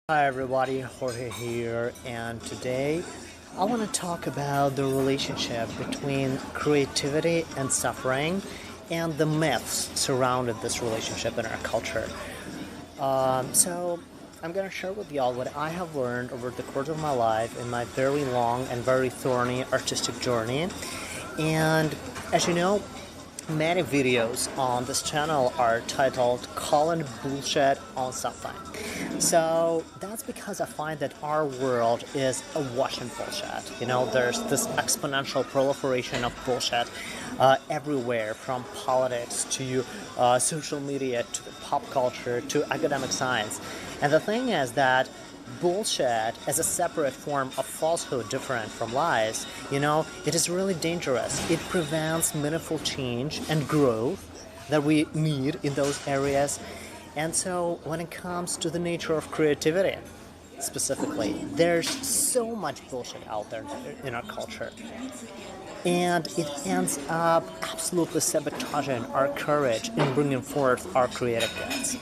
Hi everybody, Jorge here, and today I want to talk about the relationship between creativity and suffering and the myths surrounding this relationship in our culture. So I'm going to share with y'all what I have learned over the course of my life in my very long and very thorny artistic journey. And as you know, many videos on this channel are titled Calling Bullshit on Something. So that's because I find that our world is awash in bullshit. There's this exponential proliferation of bullshit everywhere, from politics to social media to pop culture to academic science. And the thing is that bullshit as a separate form of falsehood different from lies, it is really dangerous. It prevents meaningful change and growth that we need in those areas. And so when it comes to the nature of creativity, specifically, there's so much bullshit out there in our culture. And it ends up absolutely sabotaging our courage in bringing forth our creative gifts.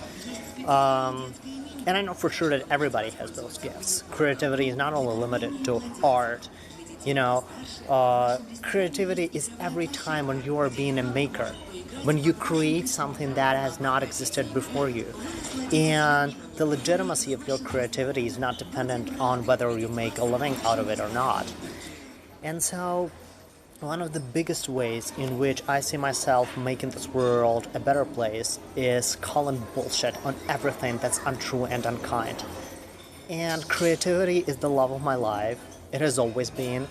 And I know for sure that everybody has those gifts. Creativity is not only limited to art. Creativity is every time when you are being a maker, when you create something that has not existed before you. And the legitimacy of your creativity is not dependent on whether you make a living out of it or not. And so one of the biggest ways in which I see myself making this world a better place is calling bullshit on everything that's untrue and unkind. And creativity is the love of my life. It has always been.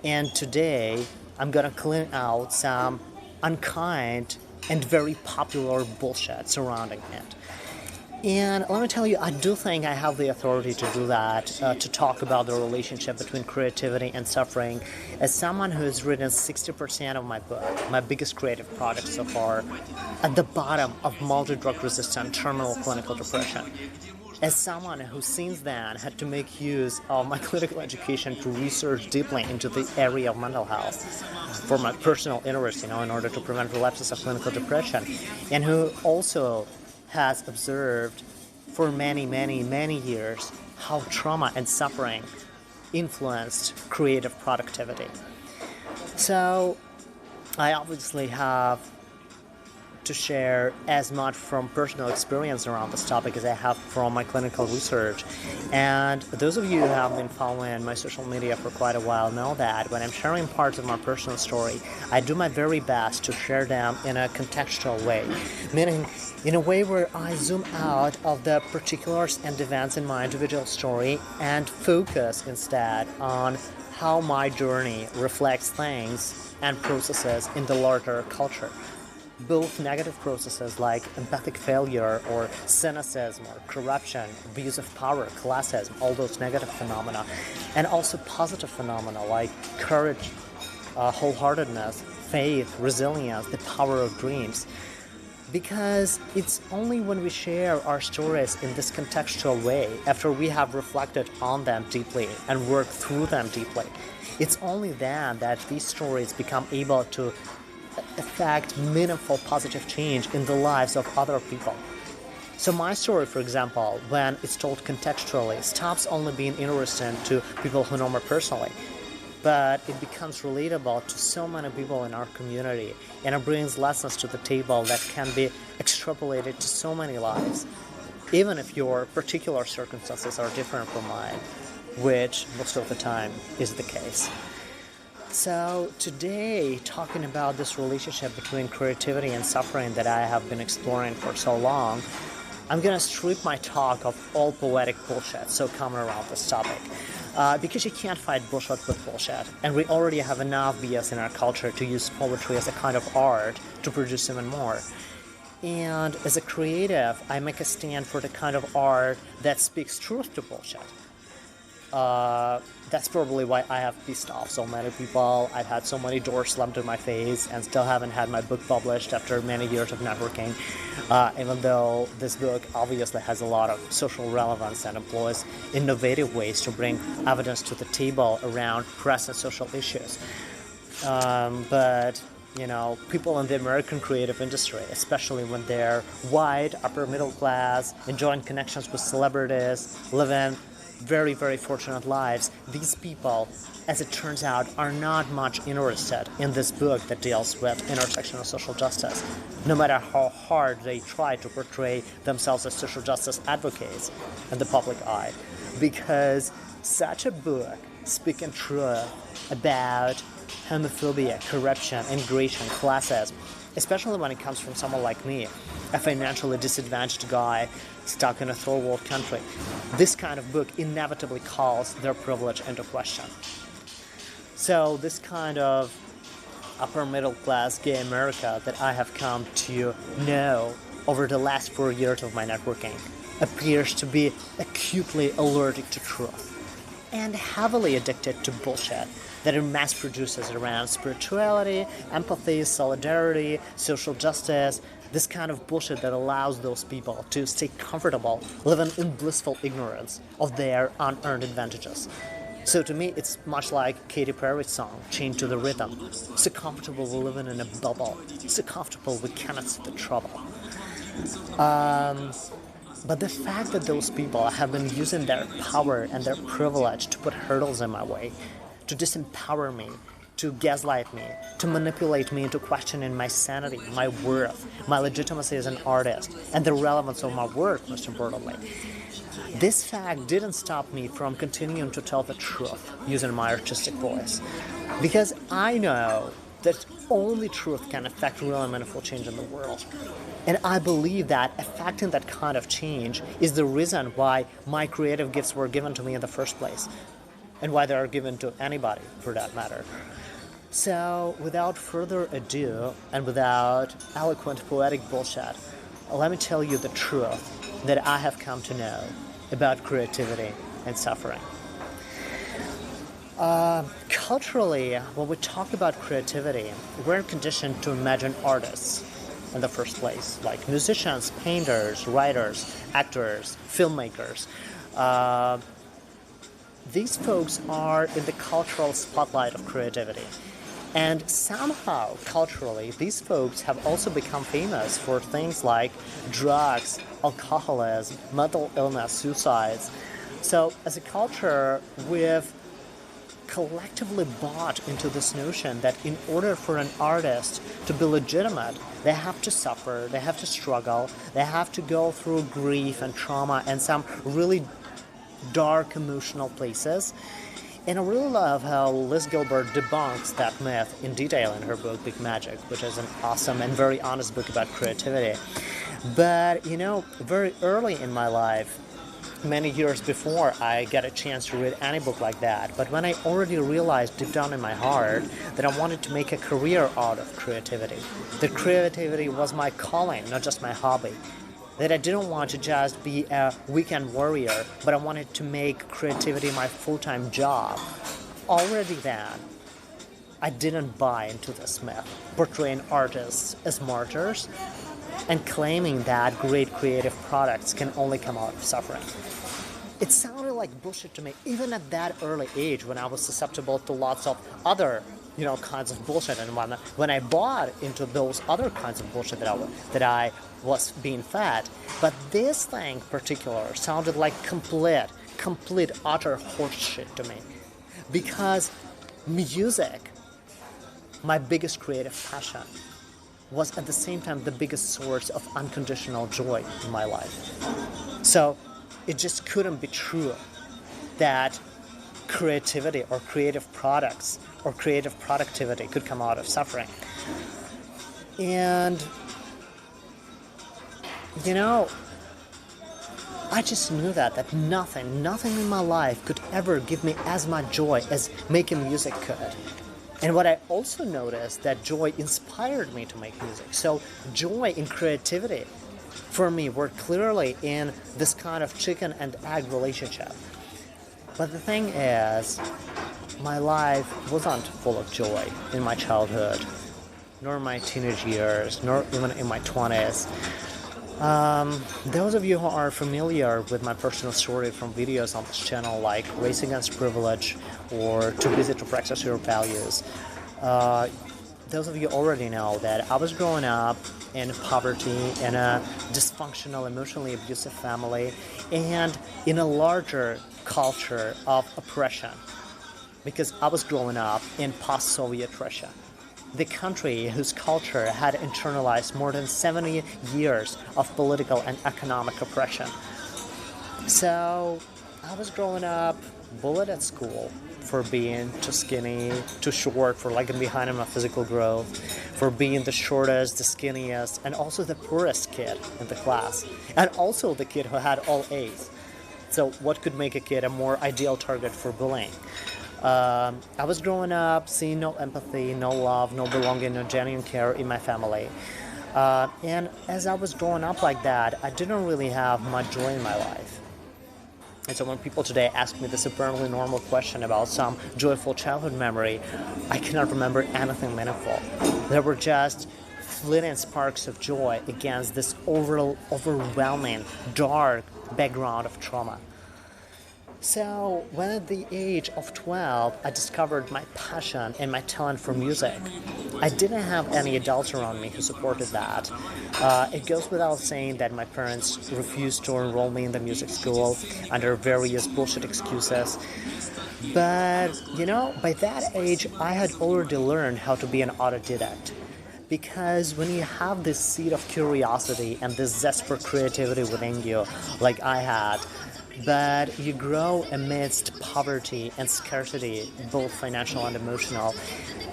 And today, I'm gonna clean out some unkind and very popular bullshit surrounding it. And let me tell you, I do think I have the authority to do that, to talk about the relationship between creativity and suffering. As someone who has written 60% of my book, my biggest creative project so far, at the bottom of multi-drug resistant terminal clinical depression. As someone who since then had to make use of my clinical education to research deeply into the area of mental health for my personal interest, in order to prevent relapses of clinical depression, and who also has observed for many, many, many years how trauma and suffering influenced creative productivity. So I obviously have to share as much from personal experience around this topic as I have from my clinical research. And those of you who have been following my social media for quite a while know that when I'm sharing parts of my personal story, I do my very best to share them in a contextual way, meaning in a way where I zoom out of the particulars and events in my individual story and focus instead on how my journey reflects things and processes in the larger culture. Both negative processes like empathic failure or cynicism or corruption, abuse of power, classism, all those negative phenomena, and also positive phenomena like courage, wholeheartedness, faith, resilience, the power of dreams. Because it's only when we share our stories in this contextual way, after we have reflected on them deeply and worked through them deeply, it's only then that these stories become able to affect meaningful positive change in the lives of other people. So my story, for example, when it's told contextually, stops only being interesting to people who know me personally, but it becomes relatable to so many people in our community, and it brings lessons to the table that can be extrapolated to so many lives, even if your particular circumstances are different from mine, which most of the time is the case. So today, talking about this relationship between creativity and suffering that I have been exploring for so long, I'm going to strip my talk of all poetic bullshit so common around this topic. Because you can't fight bullshit with bullshit, and we already have enough BS in our culture to use poetry as a kind of art to produce even more. And as a creative, I make a stand for the kind of art that speaks truth to bullshit. That's probably why I have pissed off so many people. I've had so many doors slammed in my face and still haven't had my book published after many years of networking, even though this book obviously has a lot of social relevance and employs innovative ways to bring evidence to the table around present social issues. But people in the American creative industry, especially when they're white, upper middle class, enjoying connections with celebrities, living very, very fortunate lives, these people, as it turns out, are not much interested in this book that deals with intersectional social justice, no matter how hard they try to portray themselves as social justice advocates in the public eye. Because such a book, speaking truth about homophobia, corruption, immigration, classism, especially when it comes from someone like me, a financially disadvantaged guy stuck in a third world country, this kind of book inevitably calls their privilege into question. So this kind of upper middle class gay America that I have come to know over the last 4 years of my networking appears to be acutely allergic to truth and heavily addicted to bullshit that it mass produces around spirituality, empathy, solidarity, social justice, this kind of bullshit that allows those people to stay comfortable, living in blissful ignorance of their unearned advantages. So to me, it's much like Katy Perry's song, Chained to the Rhythm. So comfortable we're living in a bubble. So comfortable we cannot see the trouble. But the fact that those people have been using their power and their privilege to put hurdles in my way, to disempower me, to gaslight me, to manipulate me into questioning my sanity, my worth, my legitimacy as an artist, and the relevance of my work, most importantly. This fact didn't stop me from continuing to tell the truth using my artistic voice. Because I know that only truth can affect real and meaningful change in the world. And I believe that affecting that kind of change is the reason why my creative gifts were given to me in the first place, and why they are given to anybody, for that matter. So, without further ado, and without eloquent poetic bullshit, let me tell you the truth that I have come to know about creativity and suffering. Culturally, when we talk about creativity, we're conditioned to imagine artists in the first place, like musicians, painters, writers, actors, filmmakers. These folks are in the cultural spotlight of creativity. And somehow, culturally, these folks have also become famous for things like drugs, alcoholism, mental illness, suicides. So, as a culture, we've collectively bought into this notion that in order for an artist to be legitimate, they have to suffer, they have to struggle, they have to go through grief and trauma and some really dark emotional places. And I really love how Liz Gilbert debunks that myth in detail in her book, Big Magic, which is an awesome and very honest book about creativity. But, very early in my life, many years before I got a chance to read any book like that, but when I already realized deep down in my heart that I wanted to make a career out of creativity, that creativity was my calling, not just my hobby, that I didn't want to just be a weekend warrior, but I wanted to make creativity my full-time job. Already then, I didn't buy into this myth, portraying artists as martyrs and claiming that great creative products can only come out of suffering. It sounded like bullshit to me, even at that early age when I was susceptible to lots of other kinds of bullshit. And when I bought into those other kinds of bullshit that I was being fed. But this thing in particular sounded like complete, utter horseshit to me. Because music, my biggest creative passion, was at the same time the biggest source of unconditional joy in my life. So it just couldn't be true that creativity or creative products or creative productivity could come out of suffering. And, I just knew that nothing in my life could ever give me as much joy as making music could. And what I also noticed, that joy inspired me to make music. So joy and creativity for me were clearly in this kind of chicken and egg relationship. But the thing is, my life wasn't full of joy in my childhood, nor in my teenage years, nor even in my 20s. Those of you who are familiar with my personal story from videos on this channel, like Race Against Privilege or Too Busy to Practice Your Values, those of you already know that I was growing up in poverty, in a dysfunctional, emotionally abusive family, and in a larger culture of oppression because I was growing up in post-Soviet Russia, the country whose culture had internalized more than 70 years of political and economic oppression. So I was growing up bullied at school for being too skinny, too short, for lagging behind in my physical growth, for being the shortest, the skinniest, and also the poorest kid in the class, and also the kid who had all A's. So what could make a kid a more ideal target for bullying? I was growing up seeing no empathy, no love, no belonging, no genuine care in my family. And as I was growing up like that, I didn't really have much joy in my life. And so when people today ask me this apparently normal question about some joyful childhood memory, I cannot remember anything meaningful. There were just fleeting sparks of joy against this overwhelming, dark background of trauma. So when at the age of 12, I discovered my passion and my talent for music, I didn't have any adults around me who supported that. It goes without saying that my parents refused to enroll me in the music school under various bullshit excuses. But, by that age, I had already learned how to be an autodidact. Because when you have this seed of curiosity and this zest for creativity within you, like I had, but you grow amidst poverty and scarcity, both financial and emotional,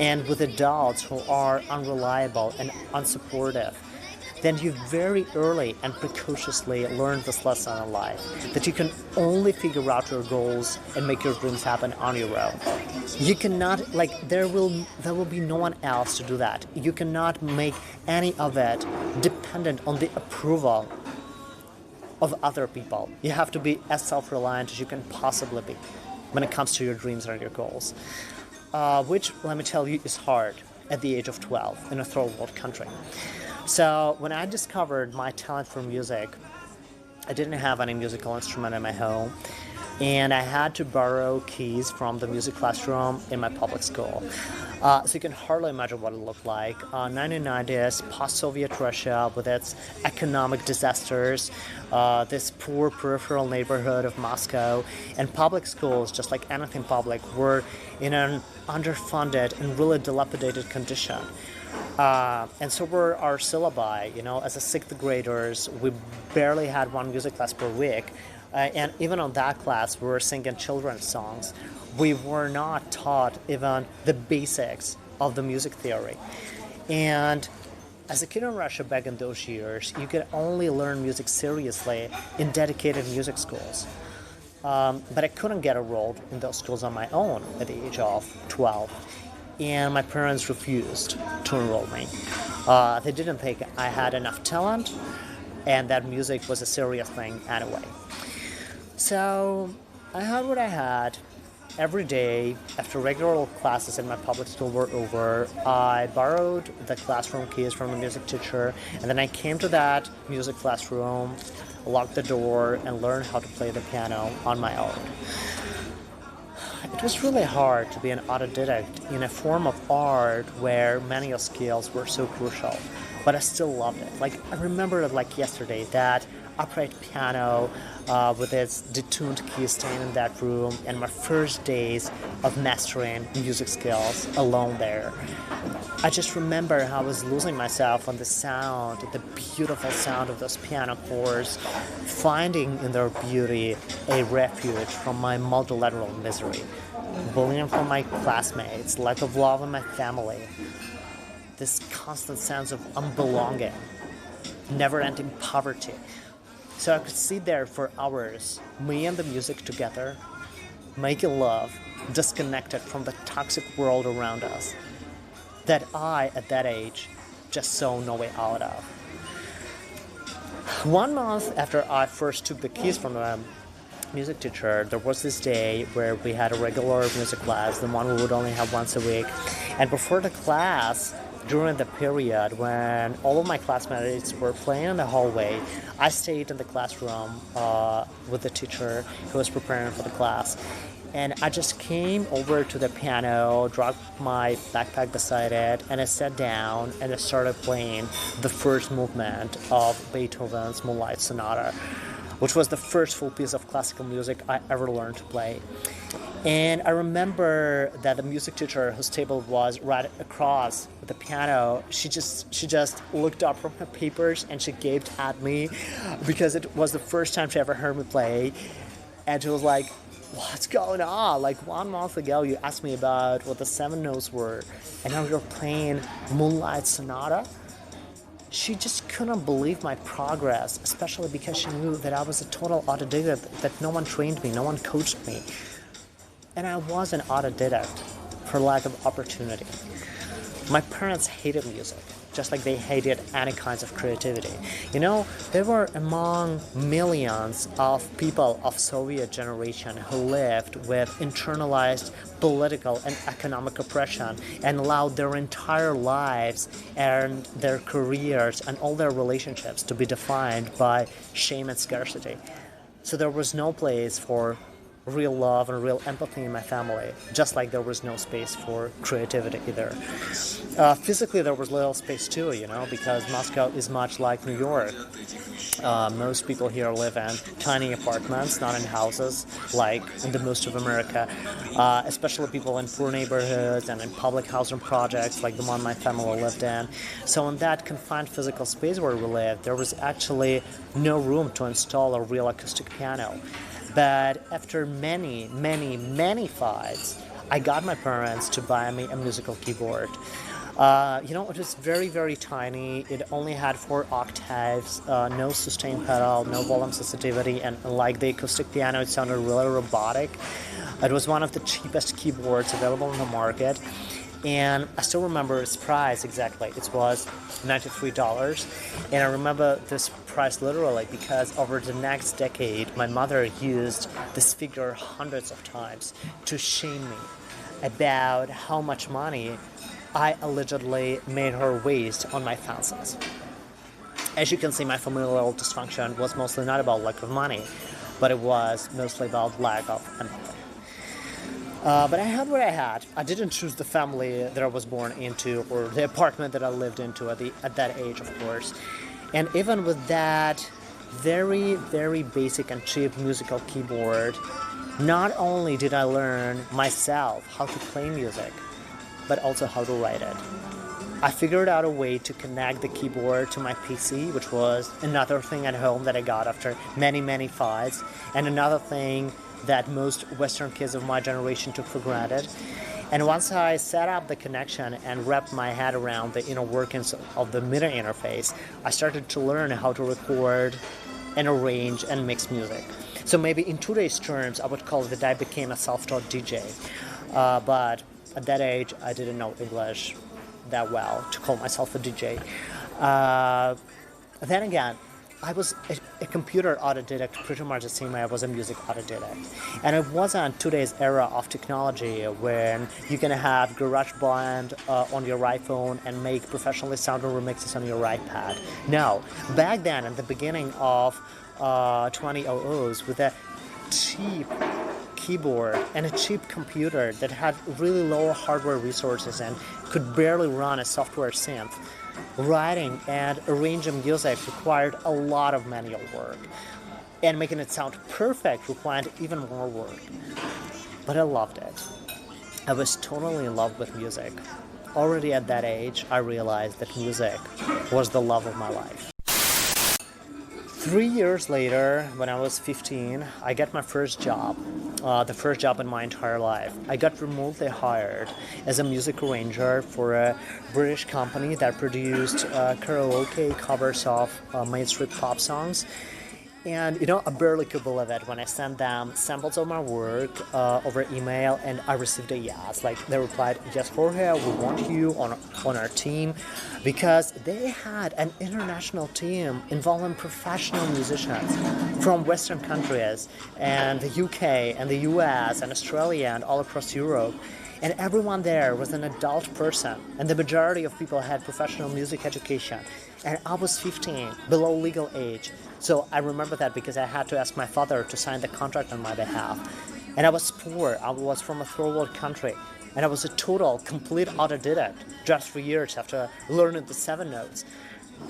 and with adults who are unreliable and unsupportive, then you very early and precociously learn this lesson in life, that you can only figure out your goals and make your dreams happen on your own. You cannot, there will be no one else to do that. You cannot make any of it dependent on the approval of other people. You have to be as self-reliant as you can possibly be when it comes to your dreams and your goals, which, let me tell you, is hard at the age of 12 in a third world country. So when I discovered my talent for music, I didn't have any musical instrument in my home, and I had to borrow keys from the music classroom in my public school. So you can hardly imagine what it looked like. 1990s, post-Soviet Russia with its economic disasters, this poor peripheral neighborhood of Moscow, and public schools, just like anything public, were in an underfunded and really dilapidated condition. And so were our syllabi. As a sixth graders, we barely had one music class per week. And even on that class, we were singing children's songs. We were not taught even the basics of the music theory. And as a kid in Russia back in those years, you could only learn music seriously in dedicated music schools. But I couldn't get enrolled in those schools on my own at the age of 12. And my parents refused to enroll me. They didn't think I had enough talent and that music was a serious thing anyway. So I had what I had. Every day, after regular classes in my public school were over, I borrowed the classroom keys from the music teacher, and then I came to that music classroom, locked the door, and learned how to play the piano on my own. It was really hard to be an autodidact in a form of art where manual skills were so crucial, but I still loved it. I remember it like yesterday, that upright piano with its detuned key stand in that room, and my first days of mastering music skills alone there. I just remember how I was losing myself on the sound, the beautiful sound of those piano chords, finding in their beauty a refuge from my multilateral misery, bullying from my classmates, lack of love in my family, this constant sense of unbelonging, never-ending poverty. So I could sit there for hours, me and the music together, making love, disconnected from the toxic world around us, that I, at that age, just saw no way out of. 1 month after I first took the keys from the music teacher, there was this day where we had a regular music class, the one we would only have once a week. And before the class, during the period when all of my classmates were playing in the hallway, I stayed in the classroom with the teacher who was preparing for the class. And I just came over to the piano, dropped my backpack beside it, and I sat down and I started playing the first movement of Beethoven's Moonlight Sonata, which was the first full piece of classical music I ever learned to play. And I remember that the music teacher, whose table was right across the piano, she just looked up from her papers and she gaped at me because it was the first time she ever heard me play. And she was like, "What's going on? Like 1 month ago you asked me about what the 7 notes were, and now you're playing Moonlight Sonata?" She just couldn't believe my progress, especially because she knew that I was a total autodidact, that no one trained me, no one coached me. And I was an autodidact for lack of opportunity. My parents hated music, just like they hated any kinds of creativity. You know, they were among millions of people of Soviet generation who lived with internalized political and economic oppression and allowed their entire lives and their careers and all their relationships to be defined by shame and scarcity. So there was no place for real love and real empathy in my family, just like there was no space for creativity either. Physically, there was little space too, you know, because Moscow is much like New York. Most people here live in tiny apartments, not in houses like in the most of America, especially people in poor neighborhoods and in public housing projects like the one my family lived in. So in that confined physical space where we lived, there was actually no room to install a real acoustic piano. But after many, many, many fights, I got my parents to buy me a musical keyboard. You know, it was very, very tiny. It only had 4 octaves, no sustain pedal, no volume sensitivity, and like the acoustic piano, it sounded really robotic. It was one of the cheapest keyboards available in the market. And I still remember its price exactly. It was $93. And I remember this price literally because over the next decade, my mother used this figure hundreds of times to shame me about how much money I allegedly made her waste on my fancies. As you can see, my familial dysfunction was mostly not about lack of money, but it was mostly about lack of empathy. But I had what I had. I didn't choose the family that I was born into or the apartment that I lived into at that age, of course. And even with that very, very basic and cheap musical keyboard, not only did I learn myself how to play music, but also how to write it. I figured out a way to connect the keyboard to my PC, which was another thing at home that I got after many, many fights, and another thing that most Western kids of my generation took for granted. And once I set up the connection and wrapped my head around the inner workings of the MIDI interface, I started to learn how to record and arrange and mix music. So maybe in today's terms, I would call it that I became a self-taught DJ. But at that age, I didn't know English that well to call myself a DJ. Then again, I was a computer autodidact pretty much the same way I was a music autodidact. And it wasn't today's era of technology when you can have GarageBand on your iPhone and make professionally sounding remixes on your iPad. No, back then, at the beginning of 2000s, with a cheap keyboard and a cheap computer that had really low hardware resources and could barely run a software synth, writing and arranging music required a lot of manual work, and making it sound perfect required even more work. But I loved it. I was totally in love with music. Already at that age, I realized that music was the love of my life. 3 years later, when I was 15, I got my first job, the first job in my entire life. I got remotely hired as a music arranger for a British company that produced karaoke covers of mainstream pop songs. And, you know, I barely could believe it when I sent them samples of my work over email and I received a yes. Like, they replied, "Yes, Jorge, we want you on our team," because they had an international team involving professional musicians from Western countries and the UK and the US and Australia and all across Europe. And everyone there was an adult person, and the majority of people had professional music education. And I was 15, below legal age. So I remember that because I had to ask my father to sign the contract on my behalf. And I was poor. I was from a third world country. And I was a total, complete autodidact just 3 years after learning the 7 notes.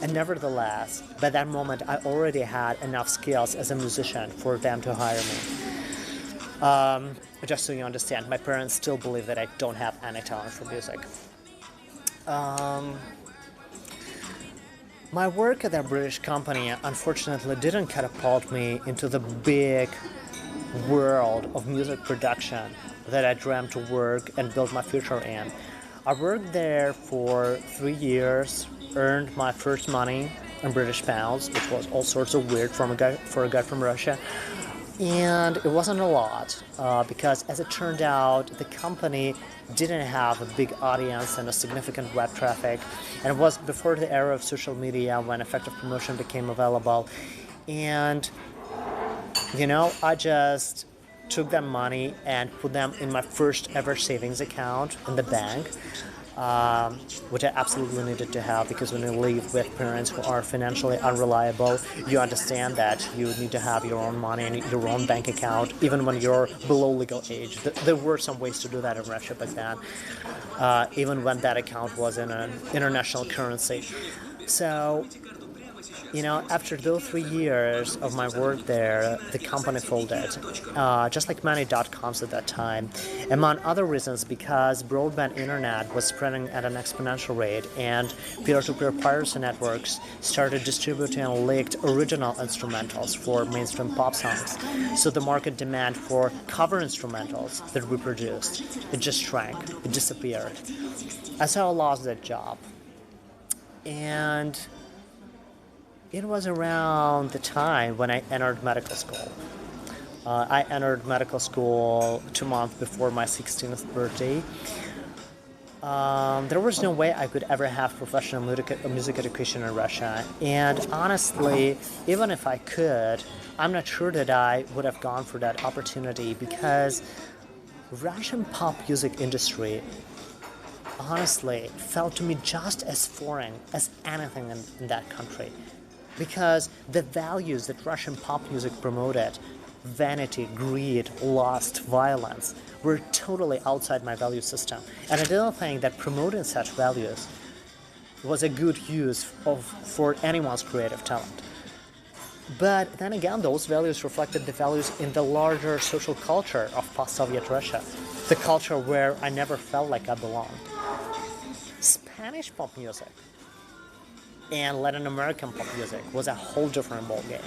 And nevertheless, by that moment, I already had enough skills as a musician for them to hire me. Just so you understand, my parents still believe that I don't have any talent for music. My work at that British company unfortunately didn't catapult me into the big world of music production that I dreamt to work and build my future in. I worked there for 3 years, earned my first money in British pounds, which was all sorts of weird for a guy from Russia. And it wasn't a lot because, as it turned out, the company didn't have a big audience and a significant web traffic. And it was before the era of social media when effective promotion became available. And, I just took that money and put them in my first ever savings account in the bank, which I absolutely needed to have, because when you live with parents who are financially unreliable, you understand that you need to have your own money and your own bank account, even when you're below legal age. There were some ways to do that in Russia back then, even when that account was in an international currency. So, after those 3 years of my work there, the company folded, just like many dot-coms at that time. Among other reasons, because broadband internet was spreading at an exponential rate, and peer-to-peer piracy networks started distributing leaked original instrumentals for mainstream pop songs. So the market demand for cover instrumentals that we produced, it just shrank, it disappeared. And so I lost that job. And it was around the time when I entered medical school. I entered medical school 2 months before my 16th birthday. There was no way I could ever have professional music education in Russia. And honestly, even if I could, I'm not sure that I would have gone for that opportunity, because Russian pop music industry honestly felt to me just as foreign as anything in that country. Because the values that Russian pop music promoted, vanity, greed, lust, violence, were totally outside my value system. And I didn't think that promoting such values was a good use for anyone's creative talent. But then again, those values reflected the values in the larger social culture of post-Soviet Russia, the culture where I never felt like I belonged. Spanish pop music and Latin American pop music was a whole different ballgame.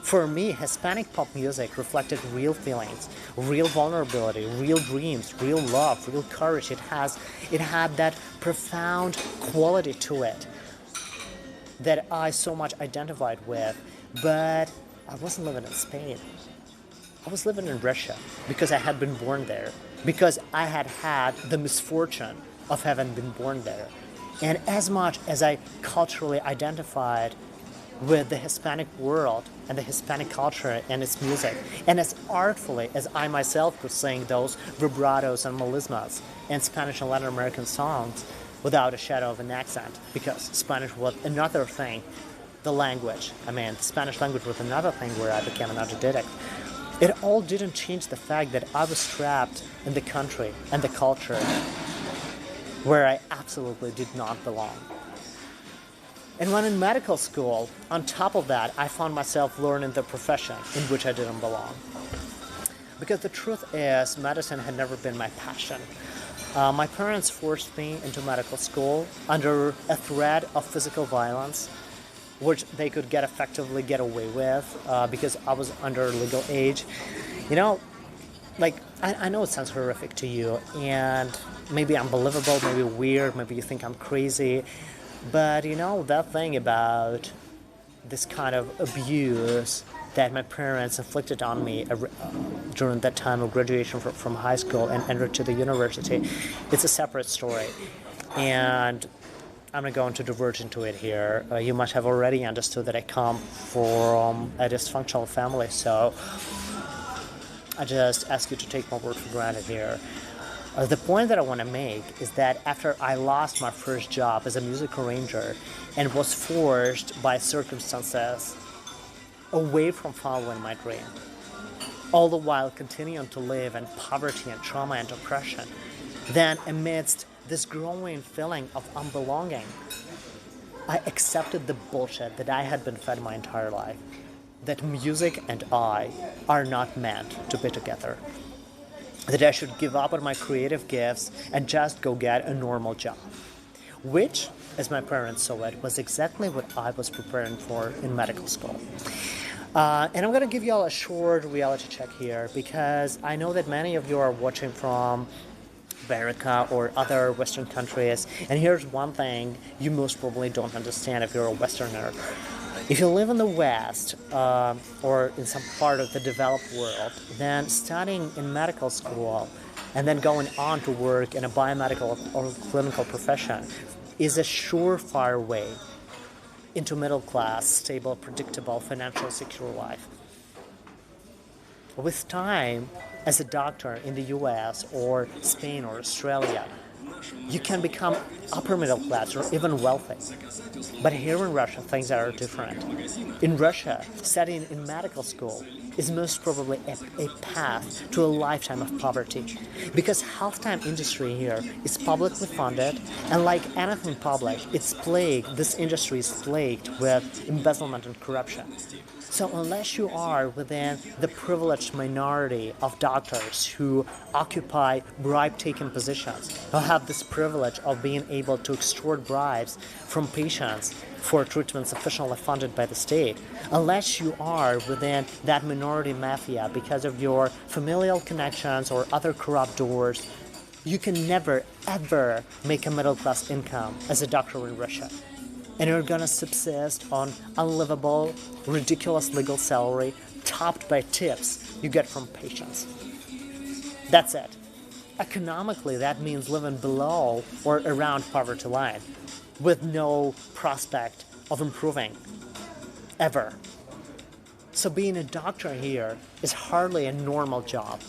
For me, Hispanic pop music reflected real feelings, real vulnerability, real dreams, real love, real courage. It had that profound quality to it that I so much identified with. But I wasn't living in Spain. I was living in Russia because I had been born there, because I had had the misfortune of having been born there. And as much as I culturally identified with the Hispanic world and the Hispanic culture and its music, and as artfully as I myself could sing those vibratos and melismas in Spanish and Latin American songs without a shadow of an accent, because Spanish was another thing, the Spanish language was another thing where I became an autodidact. It all didn't change the fact that I was trapped in the country and the culture where I absolutely did not belong. And when in medical school, on top of that, I found myself learning the profession in which I didn't belong. Because the truth is, medicine had never been my passion. My parents forced me into medical school under a threat of physical violence, which they could effectively get away with because I was under legal age. I know it sounds horrific to you, and maybe unbelievable, maybe weird, maybe you think I'm crazy, but that thing about this kind of abuse that my parents inflicted on me during that time of graduation from high school and entered to the university, it's a separate story. And I'm not going to diverge into it here. You must have already understood that I come from a dysfunctional family, so I just ask you to take my word for granted here. The point that I want to make is that after I lost my first job as a music arranger and was forced by circumstances away from following my dream, all the while continuing to live in poverty and trauma and oppression. Then, amidst this growing feeling of unbelonging, I accepted the bullshit that I had been fed my entire life, that music and I are not meant to be together, that I should give up on my creative gifts and just go get a normal job, which, as my parents saw it, was exactly what I was preparing for in medical school. And I'm going to give you all a short reality check here, because I know that many of you are watching from America or other Western countries, and here's one thing you most probably don't understand if you're a Westerner. If you live in the West or in some part of the developed world, then studying in medical school and then going on to work in a biomedical or clinical profession is a surefire way into middle class, stable, predictable, financially secure life. With time, as a doctor in the US or Spain or Australia, you can become upper middle class or even wealthy. But here in Russia, things are different. In Russia, studying in medical school is most probably a path to a lifetime of poverty, because health-time industry here is publicly funded, and like anything public, this industry is plagued with embezzlement and corruption. So unless you are within the privileged minority of doctors who occupy bribe-taking positions, who have this privilege of being able to extort bribes from patients for treatments officially funded by the state, unless you are within that minority mafia because of your familial connections or other corrupt doors, you can never, ever make a middle-class income as a doctor in Russia. And you're gonna subsist on unlivable, ridiculous legal salary topped by tips you get from patients. That's it. Economically, that means living below or around poverty line with no prospect of improving, ever. So being a doctor here is hardly a normal job,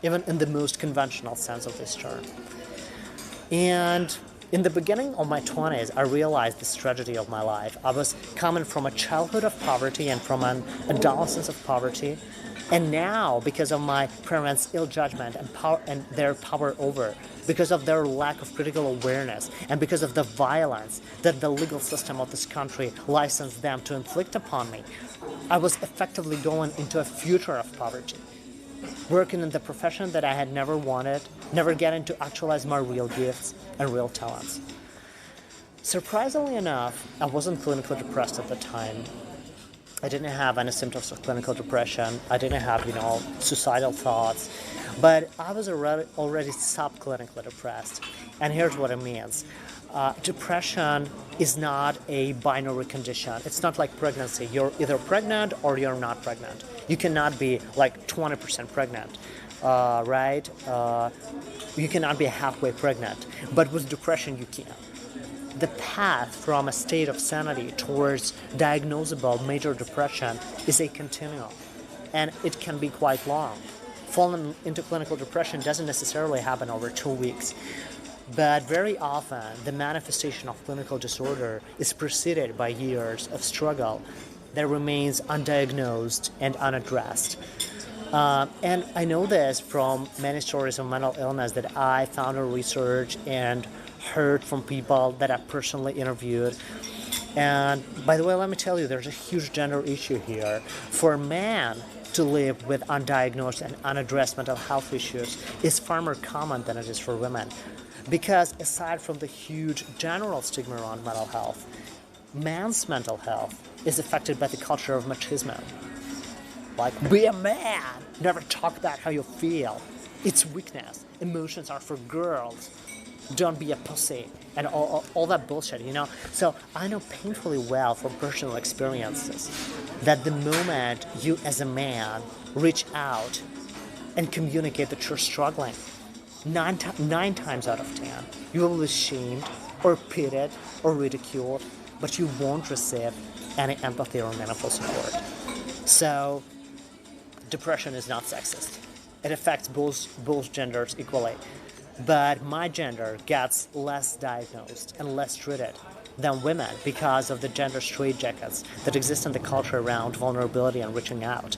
even in the most conventional sense of this term. And in the beginning of my 20s, I realized this tragedy of my life. I was coming from a childhood of poverty and from an adolescence of poverty. And now, because of my parents' ill judgment and their power over, because of their lack of critical awareness, and because of the violence that the legal system of this country licensed them to inflict upon me, I was effectively going into a future of poverty, working in the profession that I had never wanted, never getting to actualize my real gifts and real talents. Surprisingly enough, I wasn't clinically depressed at the time. I didn't have any symptoms of clinical depression. I didn't have, suicidal thoughts. But I was already subclinically depressed. And here's what it means. Depression is not a binary condition. It's not like pregnancy. You're either pregnant or you're not pregnant. You cannot be like 20% pregnant, right? You cannot be halfway pregnant. But with depression, you can. The path from a state of sanity towards diagnosable major depression is a continuum, and it can be quite long. Falling into clinical depression doesn't necessarily happen over 2 weeks, but very often the manifestation of clinical disorder is preceded by years of struggle that remains undiagnosed and unaddressed. And I know this from many stories of mental illness that I found in research and heard from people that I personally interviewed. And by the way, let me tell you, there's a huge gender issue here. For a man to live with undiagnosed and unaddressed mental health issues is far more common than it is for women. Because aside from the huge general stigma around mental health, man's mental health is affected by the culture of machismo. Like, be a man, never talk about how you feel. It's weakness. Emotions are for girls. Don't be a pussy, and all that bullshit, So I know painfully well from personal experiences that the moment you as a man reach out and communicate that you're struggling, nine times out of 10, you will be shamed or pitied or ridiculed, but you won't receive any empathy or meaningful support. So depression is not sexist. It affects both genders equally. But my gender gets less diagnosed and less treated than women because of the gender straitjackets that exist in the culture around vulnerability and reaching out.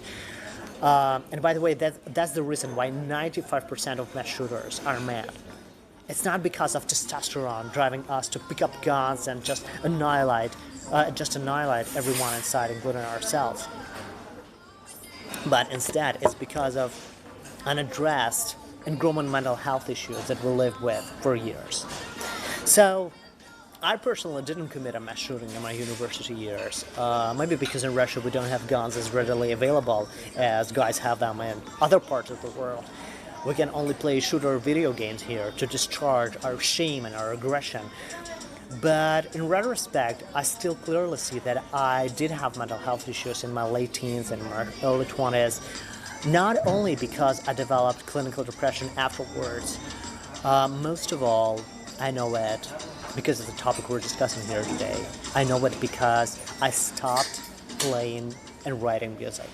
And by the way, that's the reason why 95% of mass shooters are men. It's not because of testosterone driving us to pick up guns and just annihilate everyone inside, including ourselves. But instead, it's because of unaddressed and growing mental health issues that we lived with for years. So, I personally didn't commit a mass shooting in my university years. Maybe because in Russia we don't have guns as readily available as guys have them in other parts of the world. We can only play shooter video games here to discharge our shame and our aggression. But in retrospect, I still clearly see that I did have mental health issues in my late teens and my early 20s. Not only because I developed clinical depression afterwards, most of all, I know it because of the topic we're discussing here today. I know it because I stopped playing and writing music.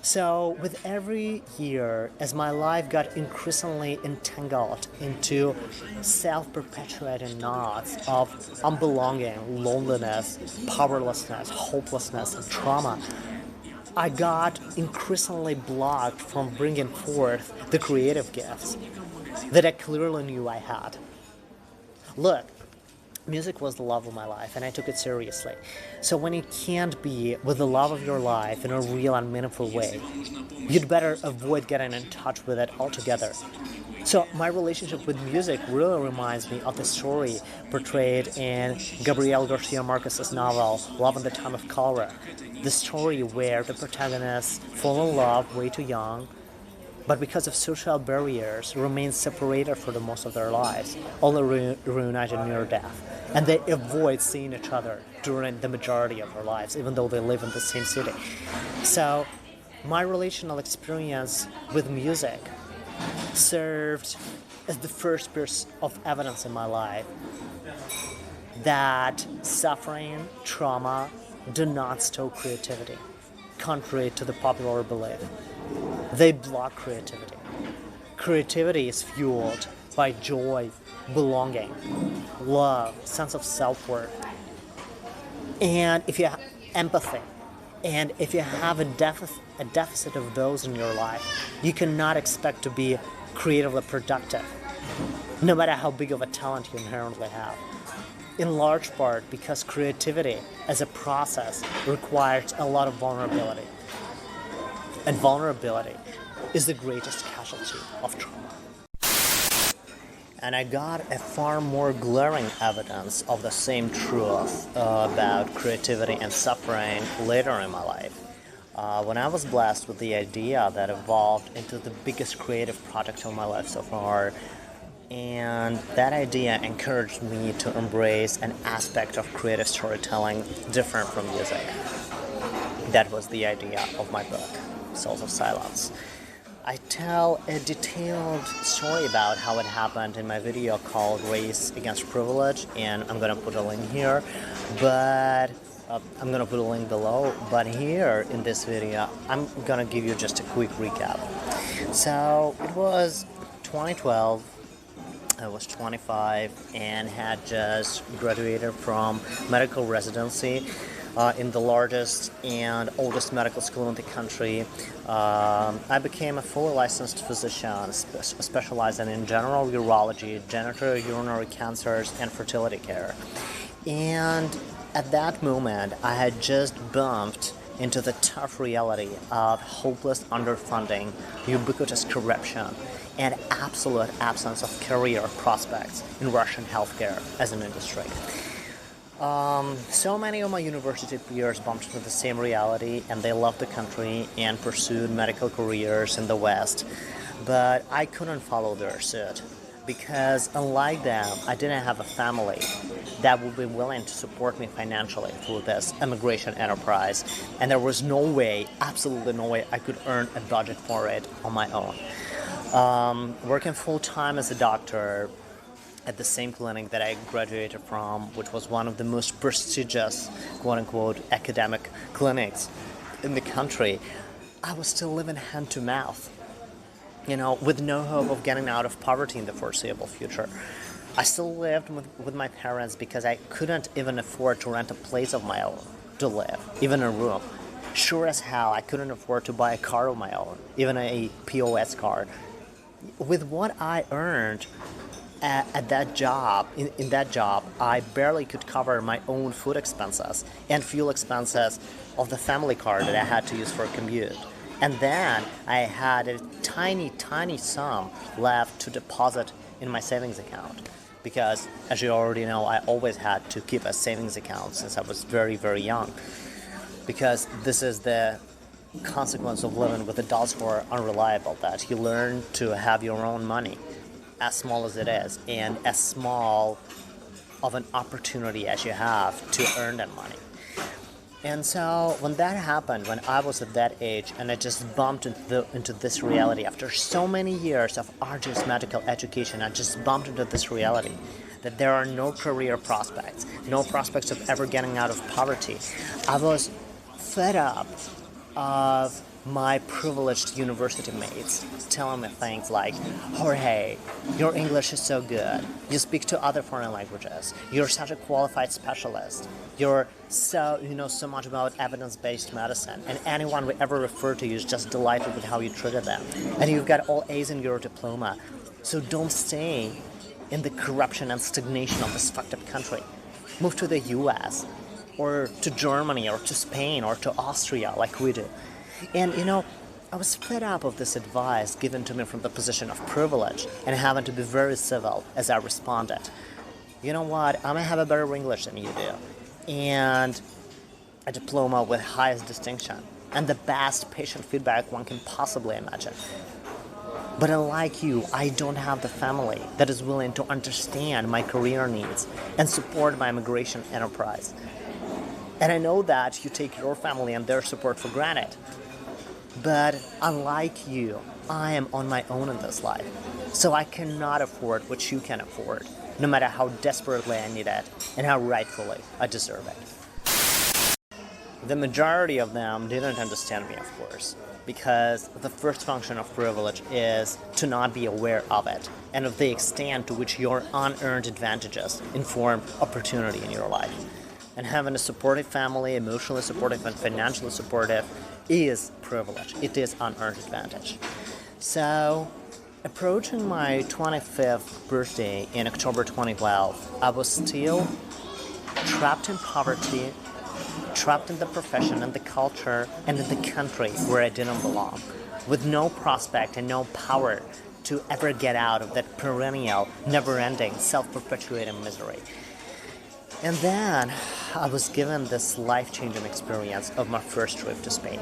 So, with every year, as my life got increasingly entangled into self-perpetuating knots of unbelonging, loneliness, powerlessness, hopelessness, and trauma, I got increasingly blocked from bringing forth the creative gifts that I clearly knew I had. Look, music was the love of my life, and I took it seriously. So when you can't be with the love of your life in a real and meaningful way, you'd better avoid getting in touch with it altogether. So my relationship with music really reminds me of the story portrayed in Gabriel Garcia Marquez's novel Love in the Time of Cholera. The story where the protagonists fall in love way too young, but because of social barriers, remain separated for the most of their lives, only reunited near death. And they avoid seeing each other during the majority of their lives, even though they live in the same city. So, my relational experience with music served as the first piece of evidence in my life that suffering, trauma, do not stoke creativity, contrary to the popular belief. They block creativity. Creativity is fueled by joy, belonging, love, sense of self-worth. And if you have empathy, and if you have a deficit of those in your life, you cannot expect to be creatively productive, no matter how big of a talent you inherently have. In large part because creativity as a process requires a lot of vulnerability. And vulnerability is the greatest casualty of trauma. And I got a far more glaring evidence of the same truth about creativity and suffering later in my life. When I was blessed with the idea that evolved into the biggest creative project of my life so far, and that idea encouraged me to embrace an aspect of creative storytelling different from music. That was the idea of my book, Souls of Silence. I tell a detailed story about how it happened in my video called Race Against Privilege, and I'm going to put a link here, but I'm going to put a link below, but here in this video, I'm going to give you just a quick recap. So, it was 2012, I was 25 and had just graduated from medical residency in the largest and oldest medical school in the country. I became a fully licensed physician specializing in general urology, genital urinary cancers, and fertility care. And at that moment, I had just bumped into the tough reality of hopeless underfunding, ubiquitous corruption, and absolute absence of career prospects in Russian healthcare as an industry. So many of my university peers bumped into the same reality, and they left the country and pursued medical careers in the West, but I couldn't follow their suit because, unlike them, I didn't have a family that would be willing to support me financially through this immigration enterprise, and there was no way, absolutely no way, I could earn a budget for it on my own. Working full-time as a doctor at the same clinic that I graduated from, which was one of the most prestigious, quote-unquote, academic clinics in the country, I was still living hand-to-mouth, with no hope of getting out of poverty in the foreseeable future. I still lived with my parents because I couldn't even afford to rent a place of my own to live, even a room. Sure as hell, I couldn't afford to buy a car of my own, even a POS car. With what I earned at that job, in that job, I barely could cover my own food expenses and fuel expenses of the family car that I had to use for a commute. And then I had a tiny, tiny sum left to deposit in my savings account. Because, as you already know, I always had to keep a savings account since I was very, very young. Because this is the consequence of living with adults who are unreliable, that you learn to have your own money, as small as it is, and as small of an opportunity as you have to earn that money. And so when that happened, when I was at that age, and I just bumped into this reality after so many years of arduous medical education, I just bumped into this reality that there are no career prospects, no prospects of ever getting out of poverty. I was fed up of my privileged university mates telling me things like, Jorge, your English is so good. You speak to other foreign languages. You're such a qualified specialist. You know so much about evidence-based medicine. And anyone we ever refer to you is just delighted with how you treated them. And you've got all A's in your diploma. So don't stay in the corruption and stagnation of this fucked up country. Move to the US, or to Germany, or to Spain, or to Austria, like we do. And I was fed up of this advice given to me from the position of privilege and having to be very civil as I responded. You know what? I'm gonna have a better English than you do. And a diploma with highest distinction. And the best patient feedback one can possibly imagine. But unlike you, I don't have the family that is willing to understand my career needs and support my immigration enterprise. And I know that you take your family and their support for granted. But unlike you, I am on my own in this life. So I cannot afford what you can afford, no matter how desperately I need it and how rightfully I deserve it. The majority of them didn't understand me, of course, because the first function of privilege is to not be aware of it and of the extent to which your unearned advantages inform opportunity in your life. And having a supportive family, emotionally supportive and financially supportive, is privilege. It is unearned advantage. So, approaching my 25th birthday in October 2012, I was still trapped in poverty, trapped in the profession and the culture and in the country where I didn't belong, with no prospect and no power to ever get out of that perennial, never-ending, self-perpetuating misery. And then I was given this life-changing experience of my first trip to Spain.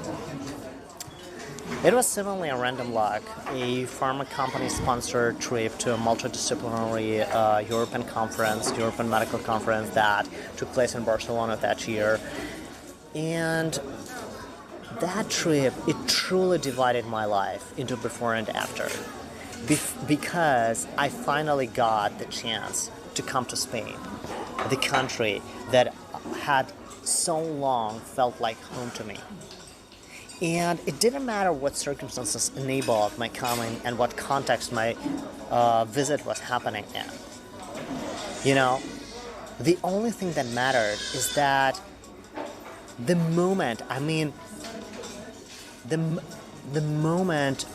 It was seemingly a random luck, a pharma company-sponsored trip to a multidisciplinary European medical conference that took place in Barcelona that year. And that trip, it truly divided my life into before and after. Because I finally got the chance to come to Spain, the country that had so long felt like home to me. And it didn't matter what circumstances enabled my coming and what context my visit was happening in. The only thing that mattered is that the moment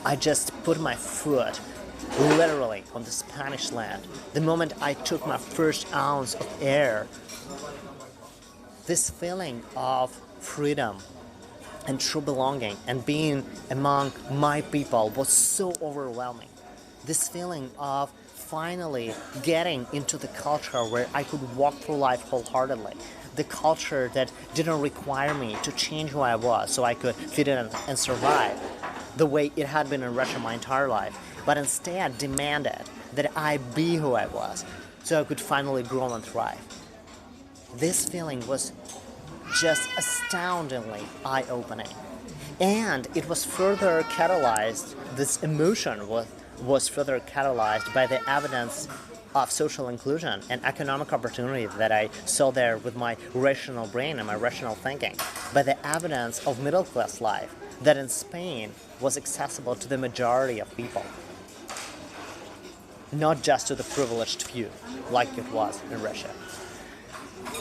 I just put my foot literally on the Spanish land, the moment I took my first ounce of air, this feeling of freedom and true belonging and being among my people was so overwhelming. This feeling of finally getting into the culture where I could walk through life wholeheartedly. The culture that didn't require me to change who I was so I could fit in and survive the way it had been in Russia my entire life, but instead demanded that I be who I was so I could finally grow and thrive. This feeling was just astoundingly eye-opening. And it was further catalyzed, this emotion was further catalyzed by the evidence of social inclusion and economic opportunity that I saw there with my rational brain and my rational thinking, by the evidence of middle-class life that in Spain was accessible to the majority of people, not just to the privileged few, like it was in Russia.